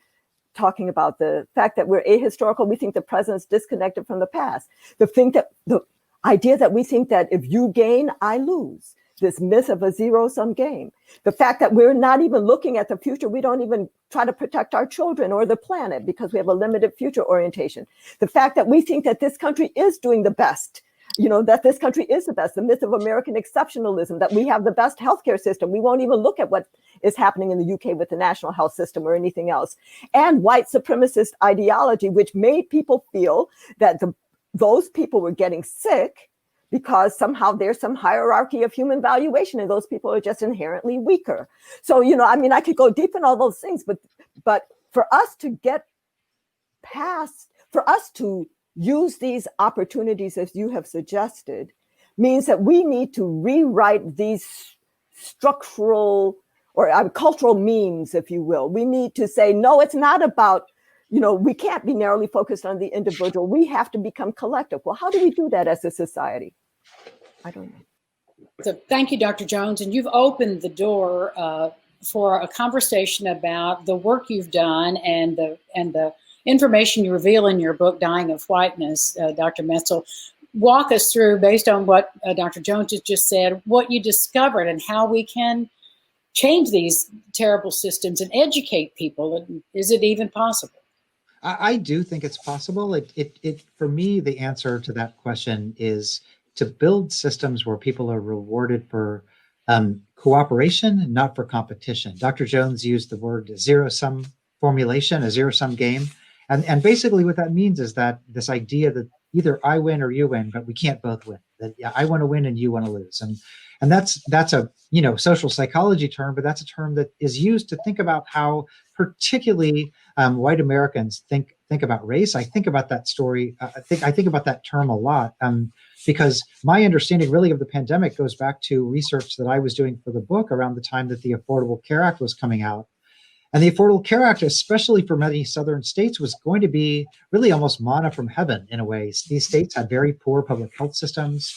talking about, the fact that we're ahistorical, we think the present's disconnected from the past. The idea that we think that if you gain, I lose. This myth of a zero-sum game. The fact that we're not even looking at the future. We don't even try to protect our children or the planet because we have a limited future orientation. The fact that we think that this country is doing the best, that this country is the best. The myth of American exceptionalism, that we have the best healthcare system. We won't even look at what is happening in the UK with the national health system or anything else. And white supremacist ideology, which made people feel that those people were getting sick because somehow there's some hierarchy of human valuation and those people are just inherently weaker. So, I could go deep in all those things, but for us to get past, for us to use these opportunities as you have suggested, means that we need to rewrite these structural or cultural memes, if you will. We need to say, no, it's not about, we can't be narrowly focused on the individual. We have to become collective. Well, how do we do that as a society? I don't know.
So thank you, Dr. Jones. And you've opened the door for a conversation about the work you've done and the information you reveal in your book, Dying of Whiteness, Dr. Metzl. Walk us through, based on what Dr. Jones has just said, what you discovered and how we can change these terrible systems and educate people. Is it even possible?
I do think it's possible. For me, the answer to that question is to build systems where people are rewarded for cooperation, not for competition. Dr. Jones used the word zero-sum formulation, a zero-sum game. And basically what that means is that this idea that either I win or you win, but we can't both win. That I want to win and you want to lose. And that's a social psychology term, but that's a term that is used to think about how particularly white Americans think about race. I think about that story. I think about that term a lot because my understanding really of the pandemic goes back to research that I was doing for the book around the time that the Affordable Care Act was coming out. And the Affordable Care Act, especially for many southern states, was going to be really almost manna from heaven in a way. These states had very poor public health systems.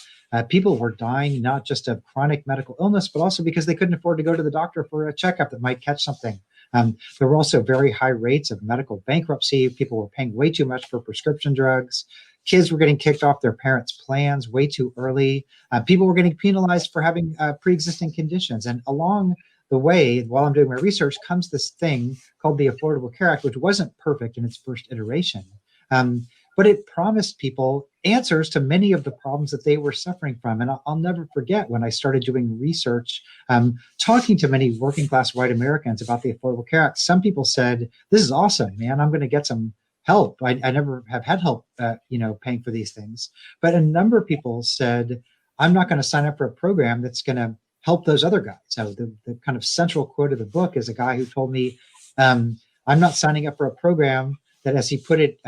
People were dying not just of chronic medical illness, but also because they couldn't afford to go to the doctor for a checkup that might catch something. There were also very high rates of medical bankruptcy. People were paying way too much for prescription drugs. Kids were getting kicked off their parents' plans way too early. People were getting penalized for having pre-existing conditions. And along the way, while I'm doing my research, comes this thing called the Affordable Care Act, which wasn't perfect in its first iteration. But it promised people answers to many of the problems that they were suffering from. And I'll never forget when I started doing research, talking to many working class white Americans about the Affordable Care Act. Some people said, "This is awesome, man. I'm going to get some help. I never have had help, paying for these things." But a number of people said, "I'm not going to sign up for a program that's going to help those other guys." So the kind of central quote of the book is a guy who told me, "I'm not signing up for a program that," as he put it,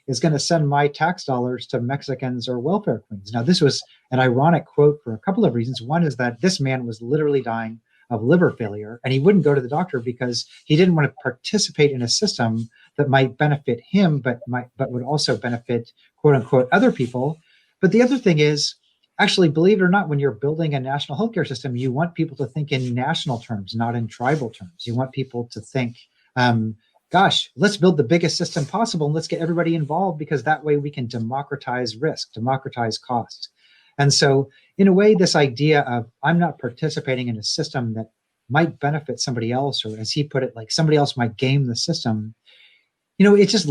"is going to send my tax dollars to Mexicans or welfare queens." Now, this was an ironic quote for a couple of reasons. One is that this man was literally dying of liver failure, and he wouldn't go to the doctor because he didn't want to participate in a system that might benefit him, but would also benefit, quote unquote, other people. But the other thing is, actually, believe it or not, when you're building a national healthcare system, you want people to think in national terms, not in tribal terms. You want people to think, gosh, let's build the biggest system possible and let's get everybody involved, because that way we can democratize risk, democratize cost. And so in a way, this idea of I'm not participating in a system that might benefit somebody else, or as he put it, like somebody else might game the system, it just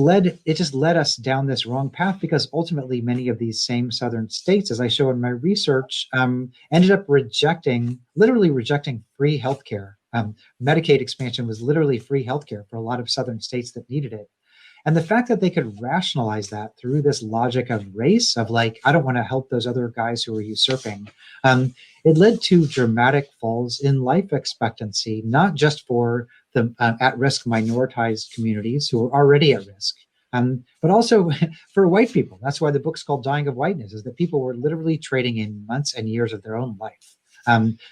led us down this wrong path, because ultimately many of these same southern states, as I show in my research, ended up literally rejecting free healthcare. Medicaid expansion was literally free healthcare for a lot of southern states that needed it. And the fact that they could rationalize that through this logic of race, of like, I don't want to help those other guys who are usurping, it led to dramatic falls in life expectancy, not just for the at-risk minoritized communities who are already at risk, but also for white people. That's why the book's called Dying of Whiteness, is that people were literally trading in months and years of their own life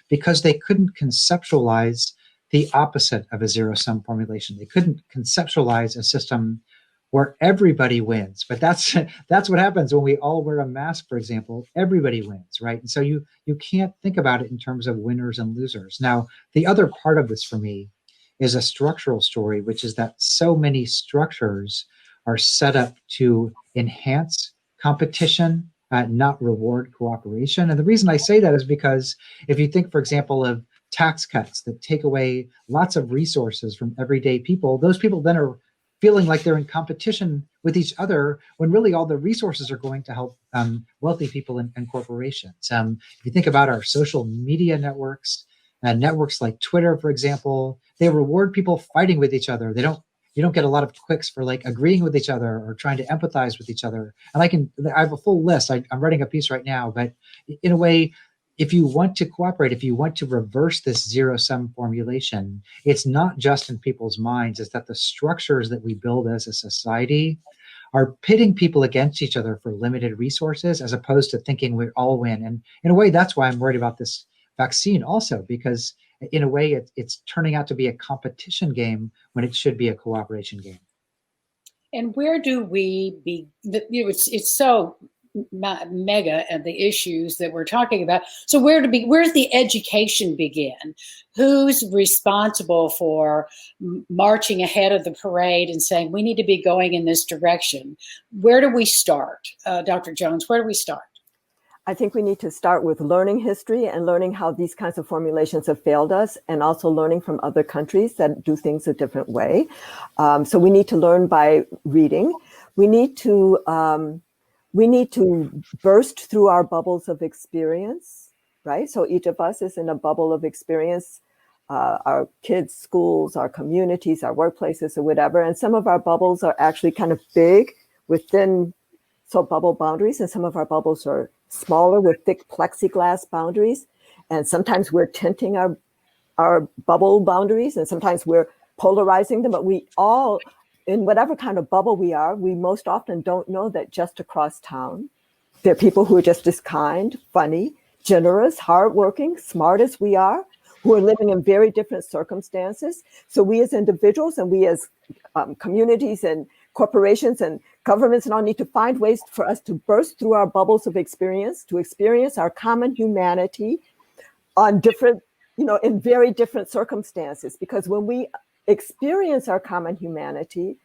because they couldn't conceptualize the opposite of a zero-sum formulation. They couldn't conceptualize a system where everybody wins. But that's what happens when we all wear a mask, for example. Everybody wins, right? And so you can't think about it in terms of winners and losers. Now, the other part of this for me is a structural story, which is that so many structures are set up to enhance competition, not reward cooperation. And the reason I say that is because if you think, for example, of tax cuts that take away lots of resources from everyday people, those people then are feeling like they're in competition with each other, when really all the resources are going to help wealthy people and corporations. If you think about our social media networks, networks like Twitter, for example, they reward people fighting with each other. You don't get a lot of clicks for like agreeing with each other or trying to empathize with each other. And I have a full list. I'm writing a piece right now, but in a way, if you want to cooperate, if you want to reverse this zero-sum formulation, it's not just in people's minds, it's that the structures that we build as a society are pitting people against each other for limited resources, as opposed to thinking we all win. And in a way, that's why I'm worried about this vaccine also, because in a way, it's turning out to be a competition game when it should be a cooperation game.
And where do we be? It's so mega and the issues that we're talking about. So where's the education begin? Who's responsible for marching ahead of the parade and saying we need to be going in this direction? Where do we start, Dr. Jones? Where do we start?
I think we need to start with learning history and learning how these kinds of formulations have failed us, and also learning from other countries that do things a different way. So we need to learn by reading. We need to burst through our bubbles of experience, right? So each of us is in a bubble of experience, our kids' schools, our communities, our workplaces, or whatever. And some of our bubbles are actually kind of big with thin bubble boundaries, and some of our bubbles are smaller with thick plexiglass boundaries. And sometimes we're tinting our bubble boundaries, and sometimes we're polarizing them. But we all, in whatever kind of bubble we are, we most often don't know that just across town, there are people who are just as kind, funny, generous, hardworking, smart as we are, who are living in very different circumstances. So we as individuals and we as communities and corporations and governments and all need to find ways for us to burst through our bubbles of experience, to experience our common humanity on different, in very different circumstances. Because when we experience our common humanity,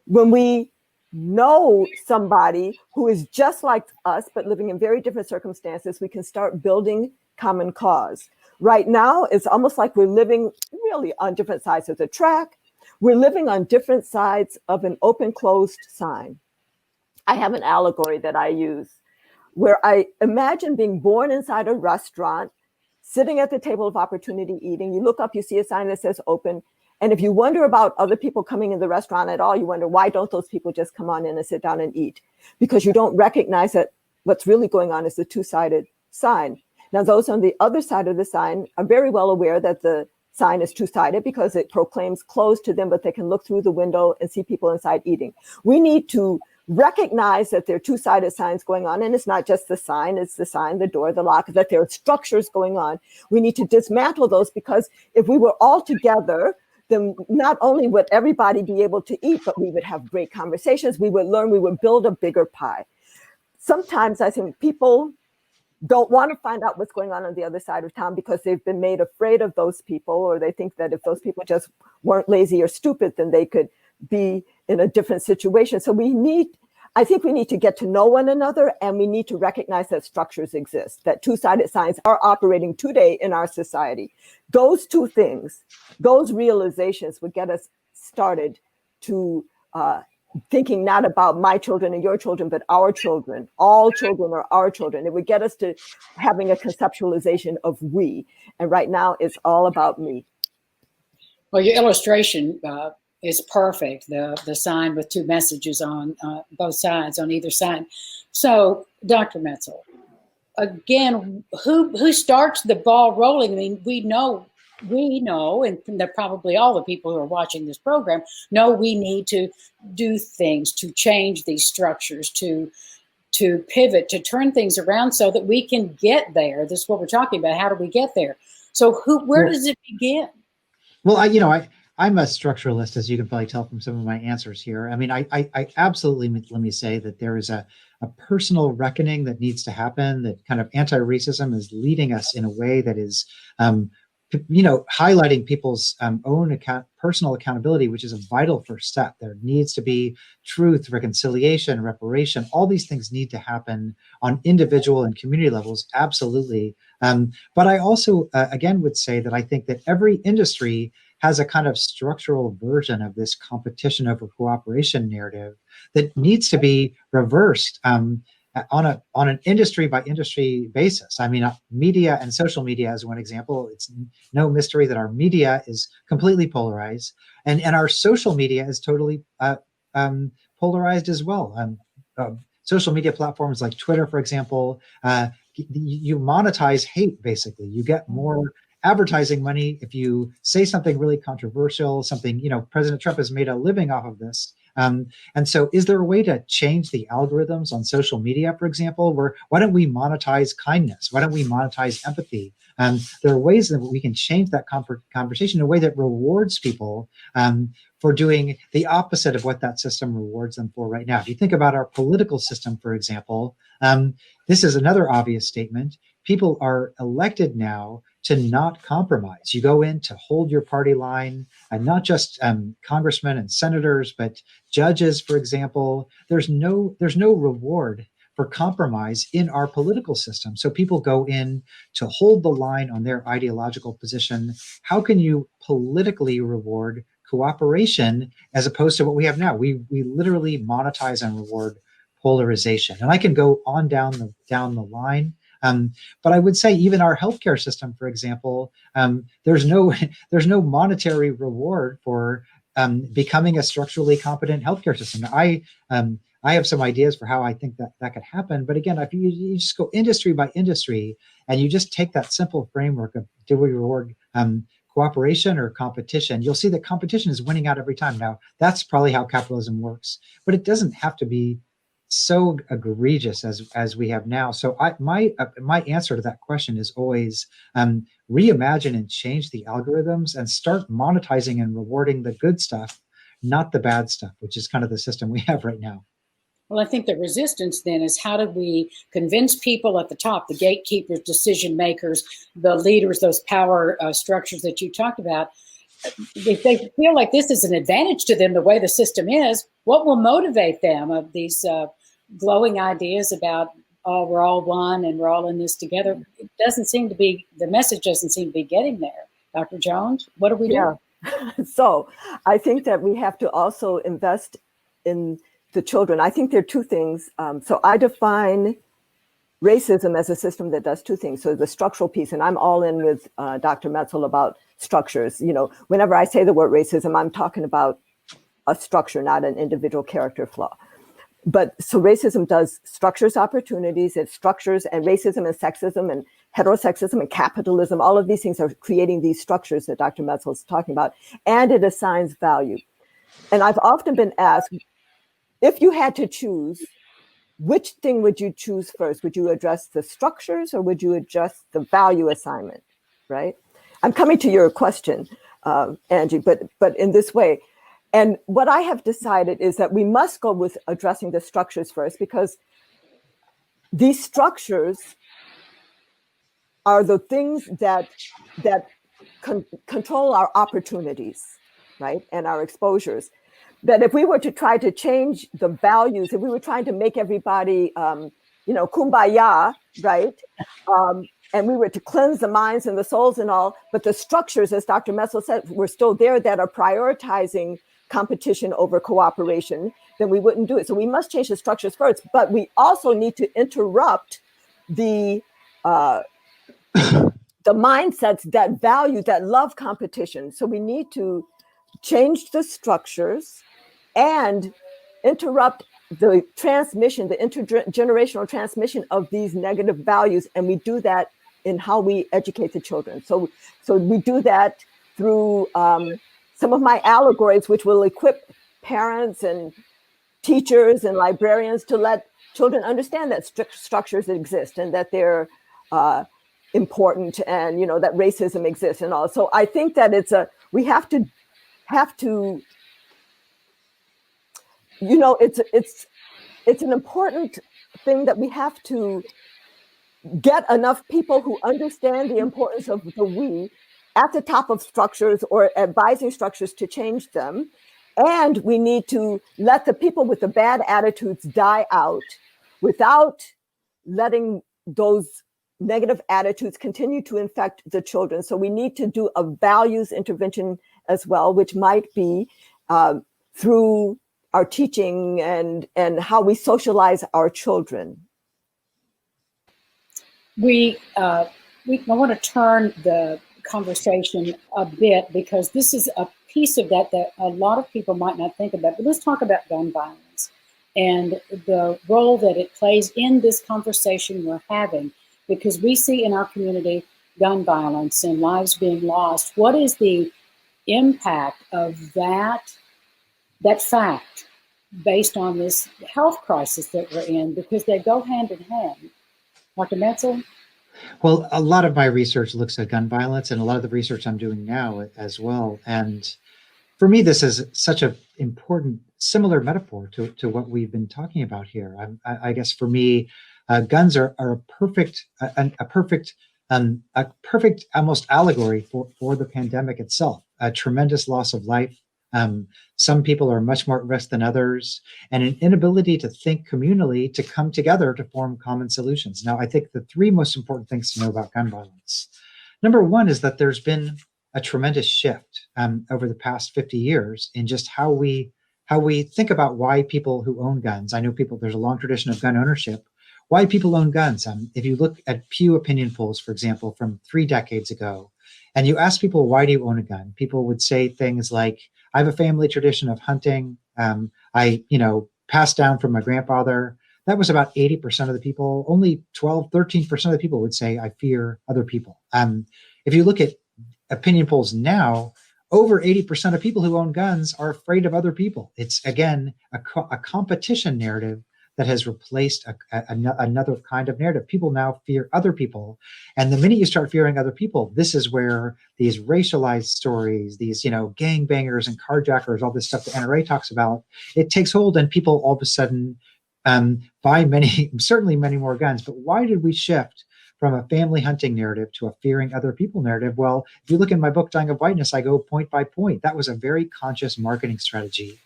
when we know somebody who is just like us, but living in very different circumstances, we can start building common cause. Right now, it's almost like we're living really on different sides of the track. We're living on different sides of an open-closed sign. I have an allegory that I use where I imagine being born inside a restaurant, sitting at the table of opportunity eating. You look up, you see a sign that says open. And if you wonder about other people coming in the restaurant at all, you wonder, why don't those people just come on in and sit down and eat? Because you don't recognize that what's really going on is the two-sided sign. Now, those on the other side of the sign are very well aware that the sign is two-sided because it proclaims closed to them, but they can look through the window and see people inside eating. We need to recognize that there are two-sided signs going on, and it's not just the sign, it's the sign, the door, the lock, that there are structures going on. We need to dismantle those, because if we were all together, then not only would everybody be able to eat, but we would have great conversations, we would learn, we would build a bigger pie. Sometimes I think people don't want to find out what's going on the other side of town because they've been made afraid of those people, or they think that if those people just weren't lazy or stupid, then they could be in a different situation. So I think we need to get to know one another, and we need to recognize that structures exist, that two-sided signs are operating today in our society. Those two things, those realizations would get us started to thinking not about my children and your children, but our children. All children are our children. It would get us to having a conceptualization of we. And right now it's all about me.
Well, your illustration is perfect. The sign with two messages on both sides, on either side. So, Dr. Metzel, again, who starts the ball rolling? I mean, we know, and probably all the people who are watching this program know we need to do things to change these structures, to pivot, to turn things around so that we can get there. This is what we're talking about. How do we get there? So where does it begin?
Well, I'm a structuralist, as you can probably tell from some of my answers here. I mean, I absolutely, let me say that there is a personal reckoning that needs to happen, that kind of anti-racism is leading us in a way that is, highlighting people's own personal accountability, which is a vital first step. There needs to be truth, reconciliation, reparation. All these things need to happen on individual and community levels, absolutely. But I also, again, would say that I think that every industry has a kind of structural version of this competition over cooperation narrative that needs to be reversed on an industry by industry basis. I mean, media and social media as one example. It's no mystery that our media is completely polarized, and our social media is totally polarized as well. Social media platforms like Twitter, for example, you monetize hate. Basically, you get more advertising money if you say something really controversial, something, President Trump has made a living off of this. And so is there a way to change the algorithms on social media, for example, why don't we monetize kindness? Why don't we monetize empathy? There are ways that we can change that conversation in a way that rewards people for doing the opposite of what that system rewards them for right now. If you think about our political system, for example, this is another obvious statement. People are elected now to not compromise. You go in to hold your party line, and not just congressmen and senators, but judges, for example. There's no reward for compromise in our political system. So people go in to hold the line on their ideological position. How can you politically reward cooperation as opposed to what we have now? We literally monetize and reward polarization. And I can go on down the line. But I would say even our healthcare system, for example, there's no monetary reward for becoming a structurally competent healthcare system. I have some ideas for how I think that could happen. But again, if you just go industry by industry and you just take that simple framework of do we reward cooperation or competition, you'll see that competition is winning out every time. Now, that's probably how capitalism works, but it doesn't have to be so egregious as we have now. So my answer to that question is always reimagine and change the algorithms and start monetizing and rewarding the good stuff, not the bad stuff, which is kind of the system we have right now.
Well, I think the resistance then is how do we convince people at the top, the gatekeepers, decision makers, the leaders, those power structures that you talked about, if they feel like this is an advantage to them, the way the system is, what will motivate them of these glowing ideas about, oh, we're all one and we're all in this together? It doesn't seem to be, the message doesn't seem to be getting there. Dr. Jones, what do we do?
Yeah. So I think that we have to also invest in the children, I think there are two things. So I define racism as a system that does two things. So the structural piece, and I'm all in with Dr. Metzel about structures. You know, whenever I say the word racism, I'm talking about a structure, not an individual character flaw. But so racism does structures opportunities, it structures, and racism and sexism and heterosexism and capitalism, all of these things are creating these structures that Dr. Metzel is talking about, and it assigns value. And I've often been asked, if you had to choose, which thing would you choose first? Would you address the structures or would you address the value assignment, right? I'm coming to your question, Angie, but in this way. And what I have decided is that we must go with addressing the structures first, because these structures are the things that control our opportunities, right? And our exposures. That if we were to try to change the values, if we were trying to make everybody, kumbaya, right? And we were to cleanse the minds and the souls and all, but the structures, as Dr. Metzel said, were still there that are prioritizing competition over cooperation, then we wouldn't do it. So we must change the structures first, but we also need to interrupt the mindsets that value, that love competition. So we need to change the structures and interrupt the transmission, the intergenerational transmission of these negative values. And we do that in how we educate the children. So we do that through some of my allegories, which will equip parents and teachers and librarians to let children understand that structures exist and that they're important, and that racism exists and all. So I think that we have to it's an important thing that we have to get enough people who understand the importance of the we at the top of structures or advising structures to change them. And we need to let the people with the bad attitudes die out without letting those negative attitudes continue to infect the children. So we need to do a values intervention as well, which might be through our teaching and how we socialize our children.
I want to turn the conversation a bit, because this is a piece of that a lot of people might not think about. But let's talk about gun violence and the role that it plays in this conversation we're having, because we see in our community gun violence and lives being lost. What is the impact of that fact based on this health crisis that we're in? Because they go hand in hand. Dr. Metzel?
Well, a lot of my research looks at gun violence, and a lot of the research I'm doing now as well. And for me, this is such an important, similar metaphor to what we've been talking about here. I guess for me, guns are a perfect almost allegory for the pandemic itself. A tremendous loss of life. Some people are much more at risk than others, and an inability to think communally, to come together to form common solutions. Now, I think the three most important things to know about gun violence. Number one is that there's been a tremendous shift over the past 50 years in just how we think about why people who own guns. I know there's a long tradition of gun ownership. Why people own guns. If you look at Pew opinion polls, for example, from 3 decades ago, and you ask people, why do you own a gun? People would say things like, I have a family tradition of hunting. I passed down from my grandfather. That was about 80% of the people. Only 12, 13% of the people would say, I fear other people. If you look at opinion polls now, over 80% of people who own guns are afraid of other people. It's, again, a competition narrative that has replaced another kind of narrative. People now fear other people. And the minute you start fearing other people, this is where these racialized stories, these, gangbangers and carjackers, all this stuff the NRA talks about, it takes hold, and people all of a sudden buy certainly many more guns. But why did we shift from a family hunting narrative to a fearing other people narrative? Well, if you look in my book, Dying of Whiteness, I go point by point. That was a very conscious marketing strategy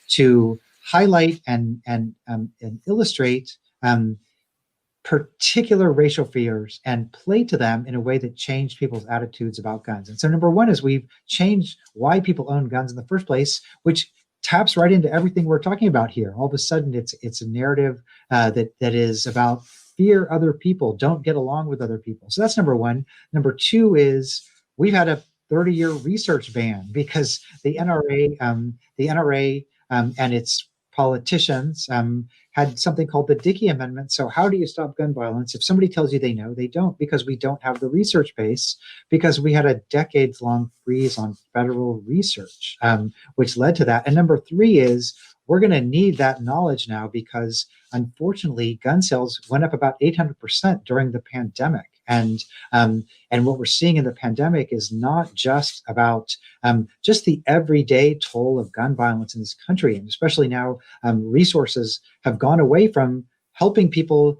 to highlight and illustrate particular racial fears and play to them in a way that changed people's attitudes about guns. And so number one is we've changed why people own guns in the first place, which taps right into everything we're talking about here. All of a sudden, it's a narrative that is about fear other people, don't get along with other people. So that's number one. Number two is we've had a 30-year research ban because the NRA and its politicians had something called the Dickey Amendment. So how do you stop gun violence? If somebody tells you they know, they don't, because we don't have the research base, because we had a decades-long freeze on federal research, which led to that. And number three is we're going to need that knowledge now because, unfortunately, gun sales went up about 800% during the pandemic. And what we're seeing in the pandemic is not just about just the everyday toll of gun violence in this country, and especially now resources have gone away from helping people.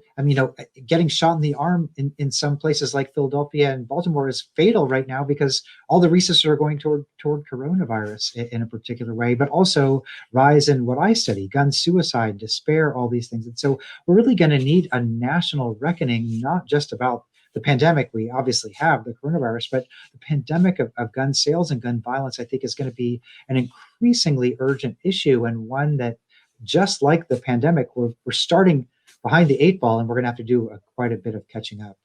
Getting shot in the arm in some places like Philadelphia and Baltimore is fatal right now because all the resources are going toward coronavirus in a particular way, but also rise in what I study, gun suicide, despair, all these things. And so we're really going to need a national reckoning, not just about the pandemic. We obviously have the coronavirus, but the pandemic of gun sales and gun violence, I think, is going to be an increasingly urgent issue, and one that, just like the pandemic, we're starting behind the eight ball, and we're going to have to do quite a bit of catching up.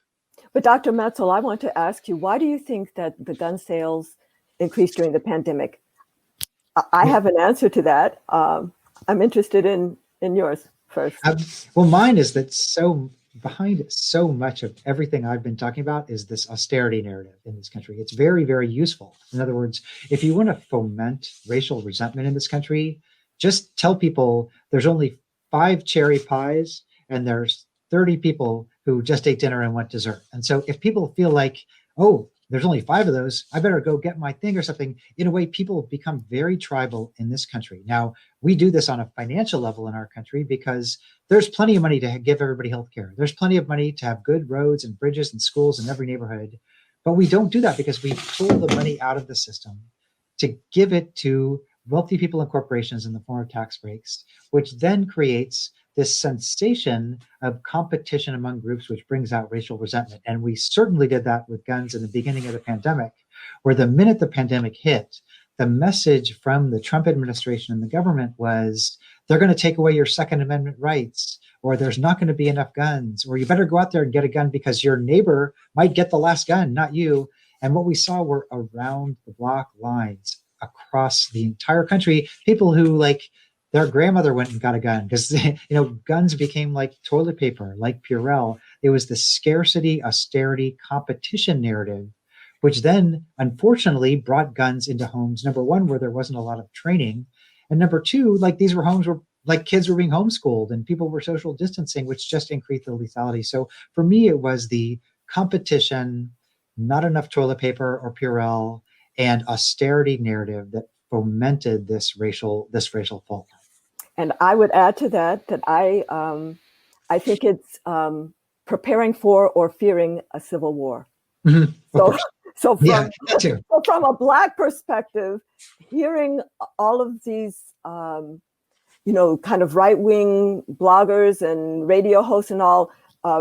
But Dr. Metzel, I want to ask you, why do you think that the gun sales increased during the pandemic? I have an answer to that. I'm interested in yours first.
Well, mine is that behind so much of everything I've been talking about is this austerity narrative in this country. It's very, very useful. In other words, if you want to foment racial resentment in this country, just tell people there's only 5 cherry pies and there's 30 people who just ate dinner and want dessert. And so if people feel like, oh, there's only 5 of those, I better go get my thing or something. In a way, people become very tribal in this country. Now, we do this on a financial level in our country because there's plenty of money to give everybody health care. There's plenty of money to have good roads and bridges and schools in every neighborhood. But we don't do that because we pull the money out of the system to give it to wealthy people and corporations in the form of tax breaks, which then creates this sensation of competition among groups, which brings out racial resentment. And we certainly did that with guns in the beginning of the pandemic, where the minute the pandemic hit, the message from the Trump administration and the government was, they're going to take away your Second Amendment rights, or there's not going to be enough guns, or you better go out there and get a gun because your neighbor might get the last gun, not you. And what we saw were around the block lines across the entire country, people who, like, their grandmother went and got a gun because, guns became like toilet paper, like Purell. It was the scarcity, austerity, competition narrative, which then unfortunately brought guns into homes, number one, where there wasn't a lot of training. And number two, like, these were homes where, like, kids were being homeschooled and people were social distancing, which just increased the lethality. So for me, it was the competition, not enough toilet paper or Purell, and austerity narrative that fomented this racial fault.
And I would add to that I think it's preparing for or fearing a civil war.
Mm-hmm.
So from a Black perspective, hearing all of these, kind of right-wing bloggers and radio hosts and all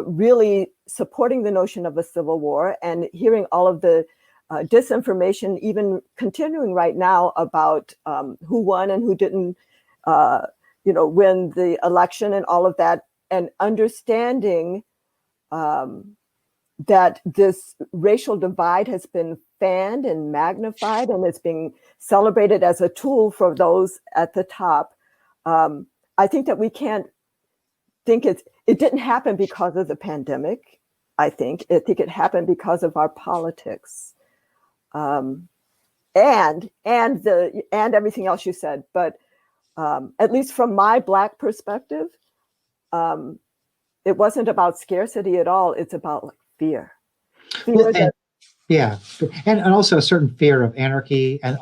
really supporting the notion of a civil war, and hearing all of the disinformation, even continuing right now about who won and who didn't, win the election and all of that, and understanding that this racial divide has been fanned and magnified, and it's being celebrated as a tool for those at the top. I think that we can't think it didn't happen because of the pandemic. I think it happened because of our politics, and everything else you said. But at least from my Black perspective, it wasn't about scarcity at all. It's about, like, fear.
And also a certain fear of anarchy, and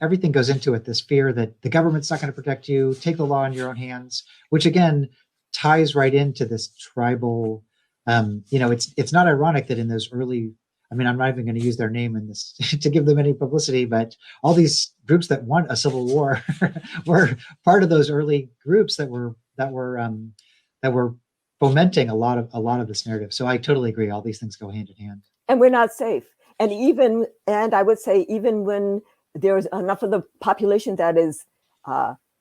everything goes into it. This fear that the government's not going to protect you, take the law in your own hands, which again ties right into this tribal. It's not ironic that in those early, I'm not even going to use their name in this to give them any publicity, but all these groups that want a civil war were part of those early groups that were fomenting a lot of this narrative. So I totally agree. All these things go hand in hand.
And we're not safe. And I would say, even when there's enough of the population that is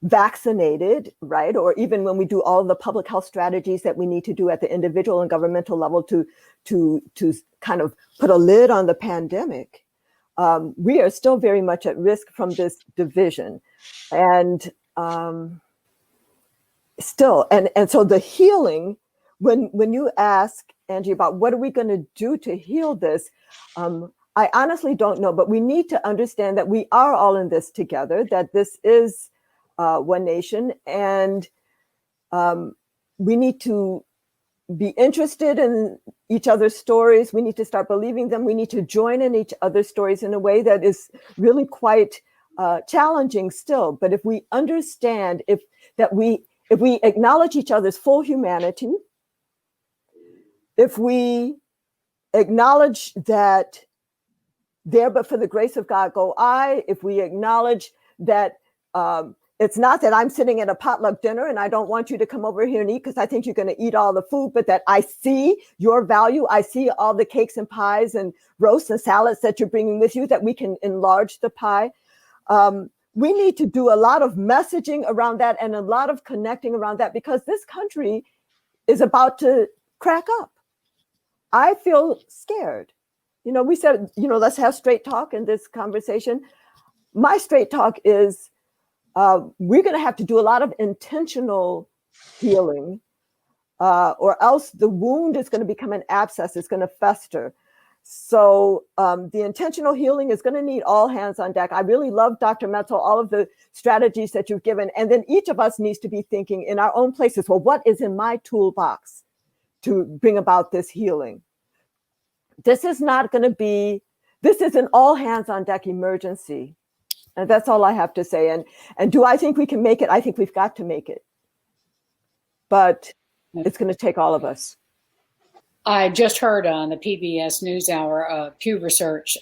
vaccinated, right? Or even when we do all of the public health strategies that we need to do at the individual and governmental level to kind of put a lid on the pandemic, we are still very much at risk from this division. And so the healing, when you ask, Angie, about what are we going to do to heal this, I honestly don't know, but we need to understand that we are all in this together, that this is one nation, and we need to be interested in each other's stories. We need to start believing them. We need to join in each other's stories in a way that is really quite challenging still. But if we understand, if we acknowledge each other's full humanity, if we acknowledge that there but for the grace of God go I, if we acknowledge that it's not that I'm sitting at a potluck dinner and I don't want you to come over here and eat because I think you're going to eat all the food, but that I see your value. I see all the cakes and pies and roasts and salads that you're bringing with you, that we can enlarge the pie. We need to do a lot of messaging around that and a lot of connecting around that, because this country is about to crack up. I feel scared. You know, we said, let's have straight talk in this conversation. My straight talk is we're going to have to do a lot of intentional healing, or else the wound is going to become an abscess. It's going to fester. So the intentional healing is going to need all hands on deck. I really love, Dr. Metzel, all of the strategies that you've given. And then each of us needs to be thinking in our own places, well, what is in my toolbox to bring about this healing? This is an all hands on deck emergency. And that's all I have to say. And do I think we can make it? I think we've got to make it. But it's going to take all of us.
I just heard on the PBS NewsHour a Pew Research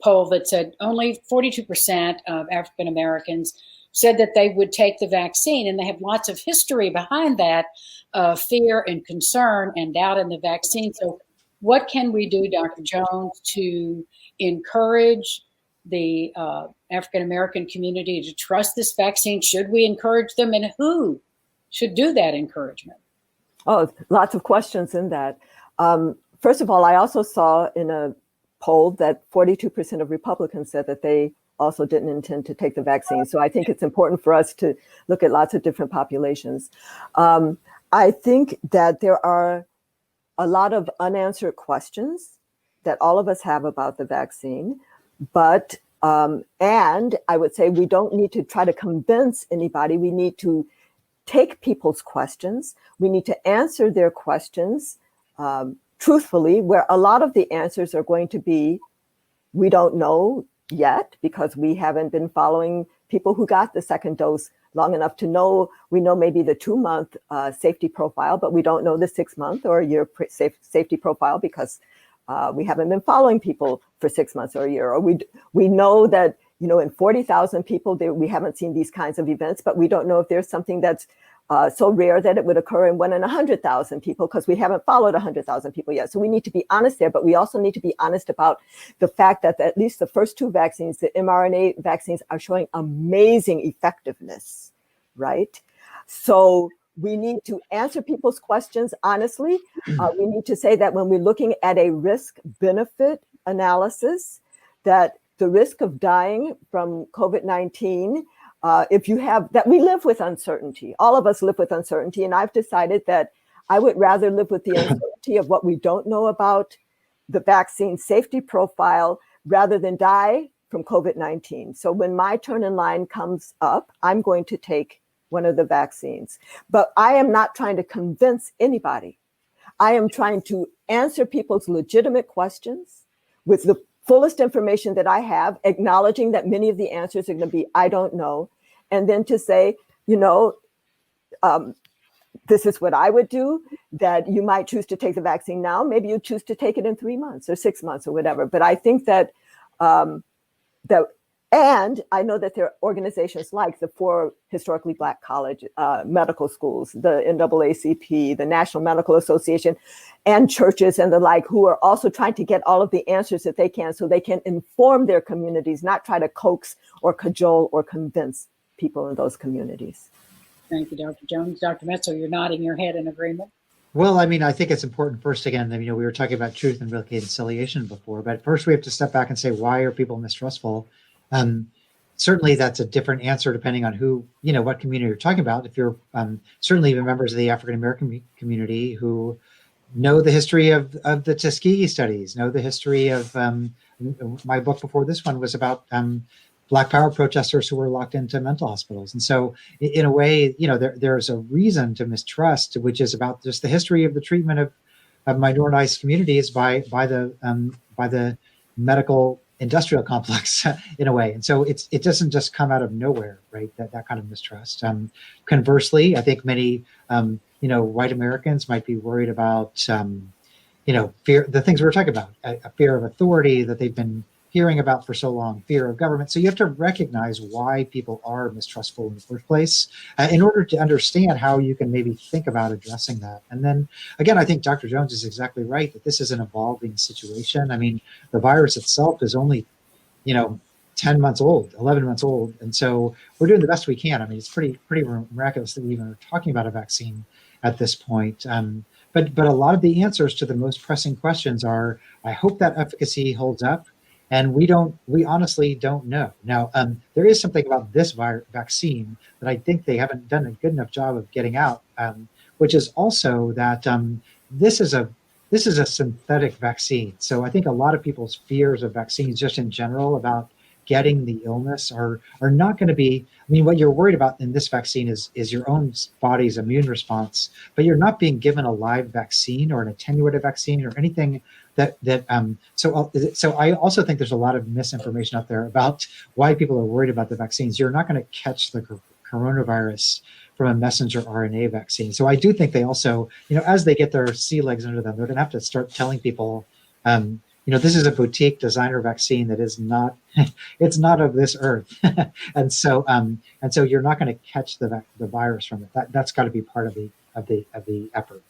poll that said only 42% of African Americans said that they would take the vaccine. And they have lots of history behind that, fear and concern and doubt in the vaccine. So what can we do, Dr. Jones, to encourage the African American community to trust this vaccine? Should we encourage them, and who should do that encouragement?
Oh, lots of questions in that. First of all, I also saw in a poll that 42% of Republicans said that they also didn't intend to take the vaccine. So I think it's important for us to look at lots of different populations. I think that there are a lot of unanswered questions that all of us have about the vaccine, but and I would say we don't need to try to convince anybody. We need to take people's questions. We need to answer their questions truthfully, where a lot of the answers are going to be, we don't know yet, because we haven't been following people who got the second dose long enough to know. We know maybe the 2-month safety profile, but we don't know the 6-month or a year safety profile, because we haven't been following people for 6 months or a year. Or we know that, in 40,000 people, we haven't seen these kinds of events, but we don't know if there's something that's so rare that it would occur in 1 in 100,000 people, because we haven't followed 100,000 people yet. So we need to be honest there, but we also need to be honest about the fact that at least the first 2 vaccines, the mRNA vaccines, are showing amazing effectiveness, right? So we need to answer people's questions honestly. We need to say that when we're looking at a risk-benefit analysis, that the risk of dying from COVID-19, if you have that, we live with uncertainty. All of us live with uncertainty. And I've decided that I would rather live with the uncertainty of what we don't know about the vaccine safety profile rather than die from COVID-19. So when my turn in line comes up, I'm going to take one of the vaccines. But I am not trying to convince anybody. I am trying to answer people's legitimate questions with the fullest information that I have, acknowledging that many of the answers are going to be, I don't know. And then to say, this is what I would do, that you might choose to take the vaccine now. Maybe you choose to take it in 3 months or 6 months or whatever. But I think that, and I know that there are organizations like the 4 historically Black college medical schools, the NAACP, the National Medical Association, and churches and the like, who are also trying to get all of the answers that they can so they can inform their communities, not try to coax or cajole or convince people in those communities.
Thank you, Dr. Jones. Dr. Metzel, you're nodding your head in agreement.
Well, I mean, I think it's important first, again, that, we were talking about truth and reconciliation before, but first we have to step back and say, why are people mistrustful? Certainly that's a different answer depending on who, what community you're talking about. If you're certainly even members of the African-American community who know the history of the Tuskegee studies, know the history of, my book before this one was about Black Power protesters who were locked into mental hospitals. And so in a way, there's a reason to mistrust, which is about just the history of the treatment of minoritized communities by the medical industrial complex in a way. And so it doesn't just come out of nowhere, right? That kind of mistrust. Conversely, I think many, white Americans might be worried about, fear, the things we were talking about, a fear of authority that they've been hearing about for so long, fear of government. So you have to recognize why people are mistrustful in the first place in order to understand how you can maybe think about addressing that. And then again, I think Dr. Jones is exactly right that this is an evolving situation. I mean, the virus itself is only, 10 months old, 11 months old. And so we're doing the best we can. I mean, it's pretty miraculous that we even are talking about a vaccine at this point. But a lot of the answers to the most pressing questions are, I hope that efficacy holds up. And we honestly don't know. Now, there is something about this vaccine that I think they haven't done a good enough job of getting out, which is also that this is a synthetic vaccine. So I think a lot of people's fears of vaccines just in general about getting the illness are not going to be, I mean, what you're worried about in this vaccine is your own body's immune response, but you're not being given a live vaccine or an attenuated vaccine or anything so I also think there's a lot of misinformation out there about why people are worried about the vaccines. You're not going to catch the coronavirus from a messenger RNA vaccine. So I do think they also, as they get their sea legs under them, they're going to have to start telling people, this is a boutique designer vaccine that is not, it's not of this earth. and so you're not going to catch the virus from it. That's got to be part of the effort.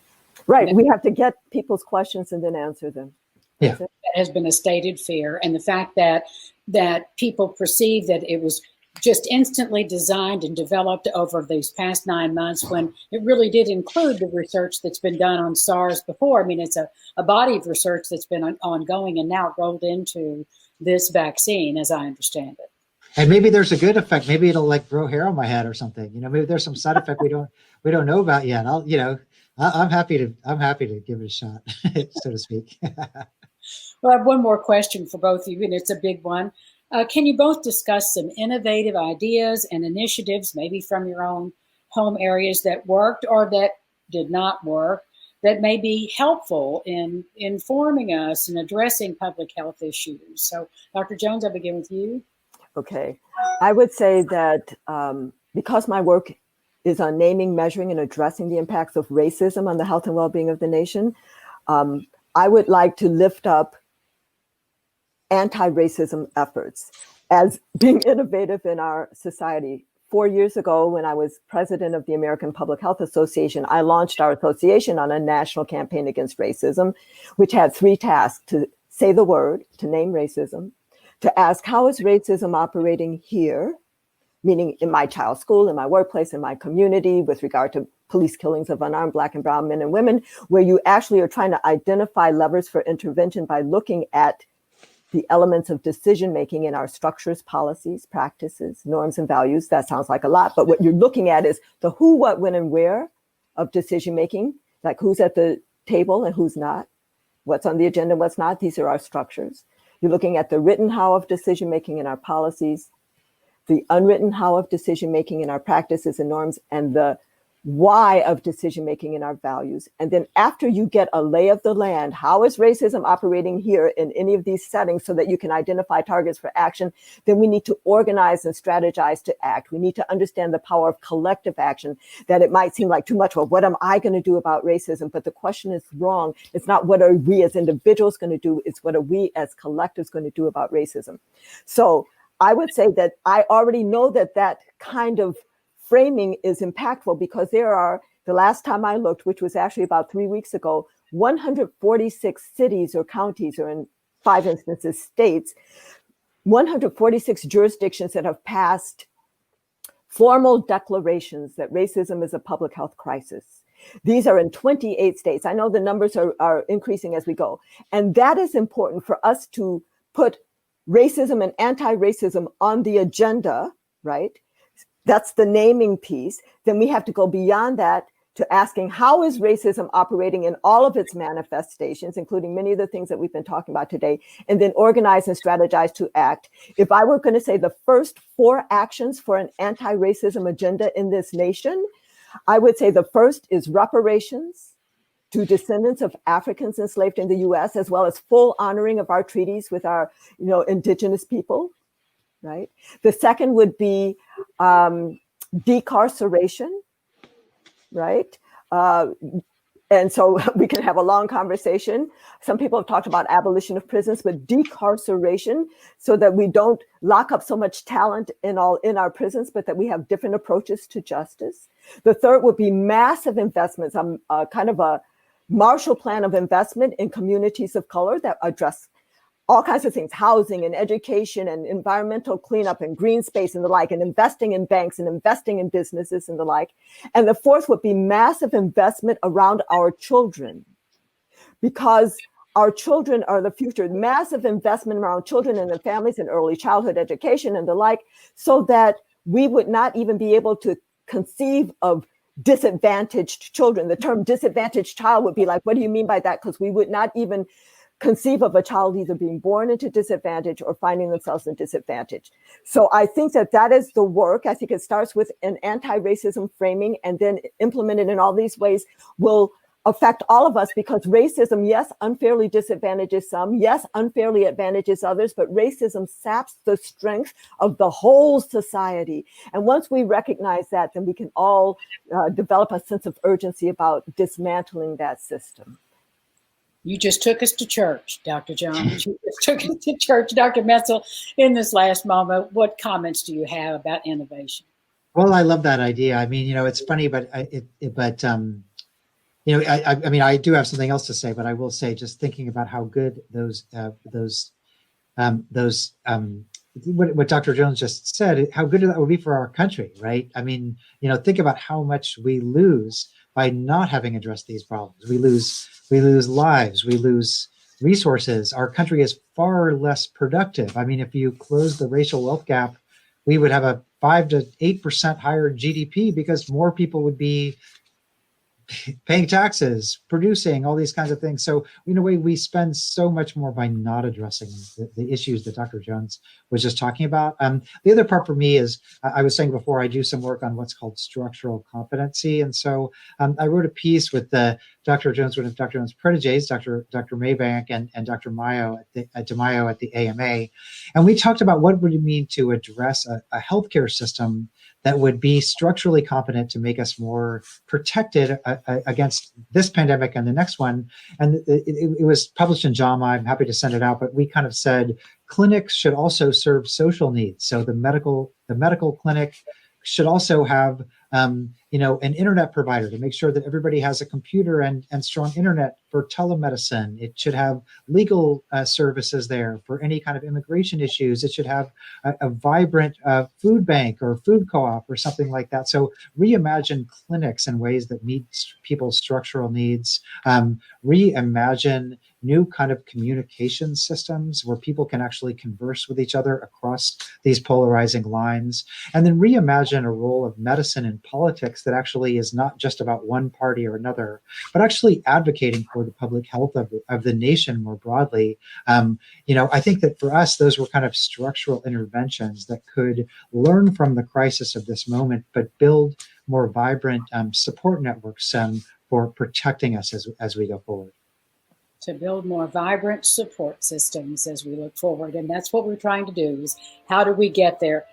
Right. We have to get people's questions and then answer them.
Yeah.
That has been a stated fear. And the fact that people perceive that it was just instantly designed and developed over these past 9 months, when it really did include the research that's been done on SARS before. I mean, it's a body of research that's been ongoing and now rolled into this vaccine, as I understand it.
And maybe there's a good effect. Maybe it'll like grow hair on my head or something. Maybe there's some side effect we don't know about yet. I'm happy to give it a shot, so to speak.
Well, I have one more question for both of you, and it's a big one. Can you both discuss some innovative ideas and initiatives, maybe from your own home areas, that worked or that did not work, that may be helpful in informing us and addressing public health issues? So, Dr. Jones, I'll begin with you.
Okay. I would say that because my work is on naming, measuring, and addressing the impacts of racism on the health and well-being of the nation, I would like to lift up anti-racism efforts as being innovative in our society. 4 years ago, when I was president of the American Public Health Association, I launched our association on a national campaign against racism, which had 3 tasks: to say the word, to name racism, to ask, how is racism operating here, meaning in my child's school, in my workplace, in my community, with regard to police killings of unarmed Black and brown men and women, where you actually are trying to identify levers for intervention by looking at the elements of decision-making in our structures, policies, practices, norms, and values. That sounds like a lot, but what you're looking at is the who, what, when, and where of decision-making, like who's at the table and who's not, what's on the agenda, what's not. These are our structures. You're looking at the written how of decision-making in our policies, the unwritten how of decision-making in our practices and norms, and the why of decision-making in our values. And then after you get a lay of the land, how is racism operating here in any of these settings so that you can identify targets for action, then we need to organize and strategize to act. We need to understand the power of collective action, that it might seem like too much. Well, what am I going to do about racism? But the question is wrong. It's not what are we as individuals going to do, it's what are we as collectives going to do about racism. So I would say that I already know that kind of framing is impactful, because there are, the last time I looked, which was actually about 3 weeks ago, 146 cities or counties, or in 5 instances, states, 146 jurisdictions that have passed formal declarations that racism is a public health crisis. These are in 28 states. I know the numbers are increasing as we go. And that is important for us to put racism and anti-racism on the agenda, right? That's the naming piece. Then we have to go beyond that to asking, how is racism operating in all of its manifestations, including many of the things that we've been talking about today, and then organize and strategize to act. If I were going to say the first 4 actions for an anti-racism agenda in this nation, I would say the first is reparations to descendants of Africans enslaved in the US, as well as full honoring of our treaties with our, indigenous people, right? The second would be decarceration, right? And so we can have a long conversation. Some people have talked about abolition of prisons, but decarceration, so that we don't lock up so much talent in our prisons, but that we have different approaches to justice. The third would be massive investments, kind of a Marshall Plan of investment in communities of color that address all kinds of things, housing and education and environmental cleanup and green space and the like, and investing in banks and investing in businesses and the like. And the fourth would be massive investment around our children, because our children are the future. Massive investment around children and their families and early childhood education and the like, so that we would not even be able to conceive of disadvantaged children. The term disadvantaged child would be like, what do you mean by that? Because we would not even conceive of a child either being born into disadvantage or finding themselves in disadvantage. So I think that is the work. I think it starts with an anti-racism framing, and then implemented in all these ways will affect all of us, because racism, yes, unfairly disadvantages some, yes, unfairly advantages others, but racism saps the strength of the whole society. And once we recognize that, then we can all develop a sense of urgency about dismantling that system.
You just took us to church, Dr. Jones. You just took us to church, Dr. Metzel. In this last moment, what comments do you have about innovation?
Well, I love that idea. I mean, it's funny, but I mean, I do have something else to say, but I will say, just thinking about how good what Dr. Jones just said, how good that would be for our country, right? I mean, think about how much we lose by not having addressed these problems. We lose lives, we lose resources. Our country is far less productive. I mean, if you close the racial wealth gap, we would have a 5 to 8% higher GDP, because more people would be paying taxes, producing all these kinds of things. So in a way, we spend so much more by not addressing the issues that Dr. Jones was just talking about. The other part for me is, I was saying before, I do some work on what's called structural competency. And so I wrote a piece with Dr. Jones, one of Dr. Jones' proteges, Dr. Maybank and Dr. DeMaio at the AMA. And we talked about what would it mean to address a healthcare system that would be structurally competent to make us more protected against this pandemic and the next one. And it was published in JAMA. I'm happy to send it out, but we kind of said clinics should also serve social needs. So the medical clinic should also have an internet provider to make sure that everybody has a computer and strong internet for telemedicine. It should have legal services there for any kind of immigration issues. It should have a vibrant food bank or food co-op or something like that. So reimagine clinics in ways that meet people's structural needs. Reimagine new kind of communication systems where people can actually converse with each other across these polarizing lines. And then reimagine a role of medicine in politics that actually is not just about one party or another, but actually advocating for the public health of the nation more broadly. I think that for us, those were kind of structural interventions that could learn from the crisis of this moment, but build more vibrant support networks for protecting us as we go forward.
To build more vibrant support systems as we look forward. And that's what we're trying to do, is how do we get there?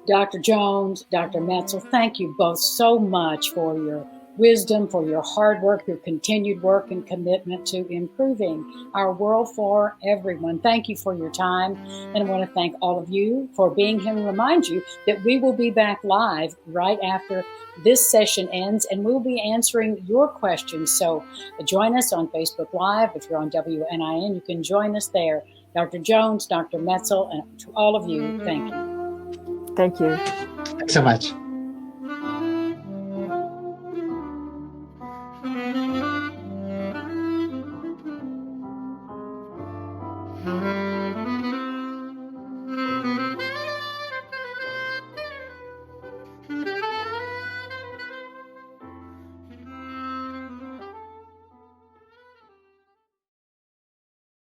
Dr. Jones, Dr. Metzel, thank you both so much for your wisdom, for your hard work, your continued work and commitment to improving our world for everyone. Thank you for your time. And I want to thank all of you for being here, and remind you that we will be back live right after this session ends, and we'll be answering your questions. So join us on Facebook Live. If you're on WNIN, you can join us there. Dr. Jones, Dr. Metzel, and to all of you, thank you.
Thank you.
Thanks so much.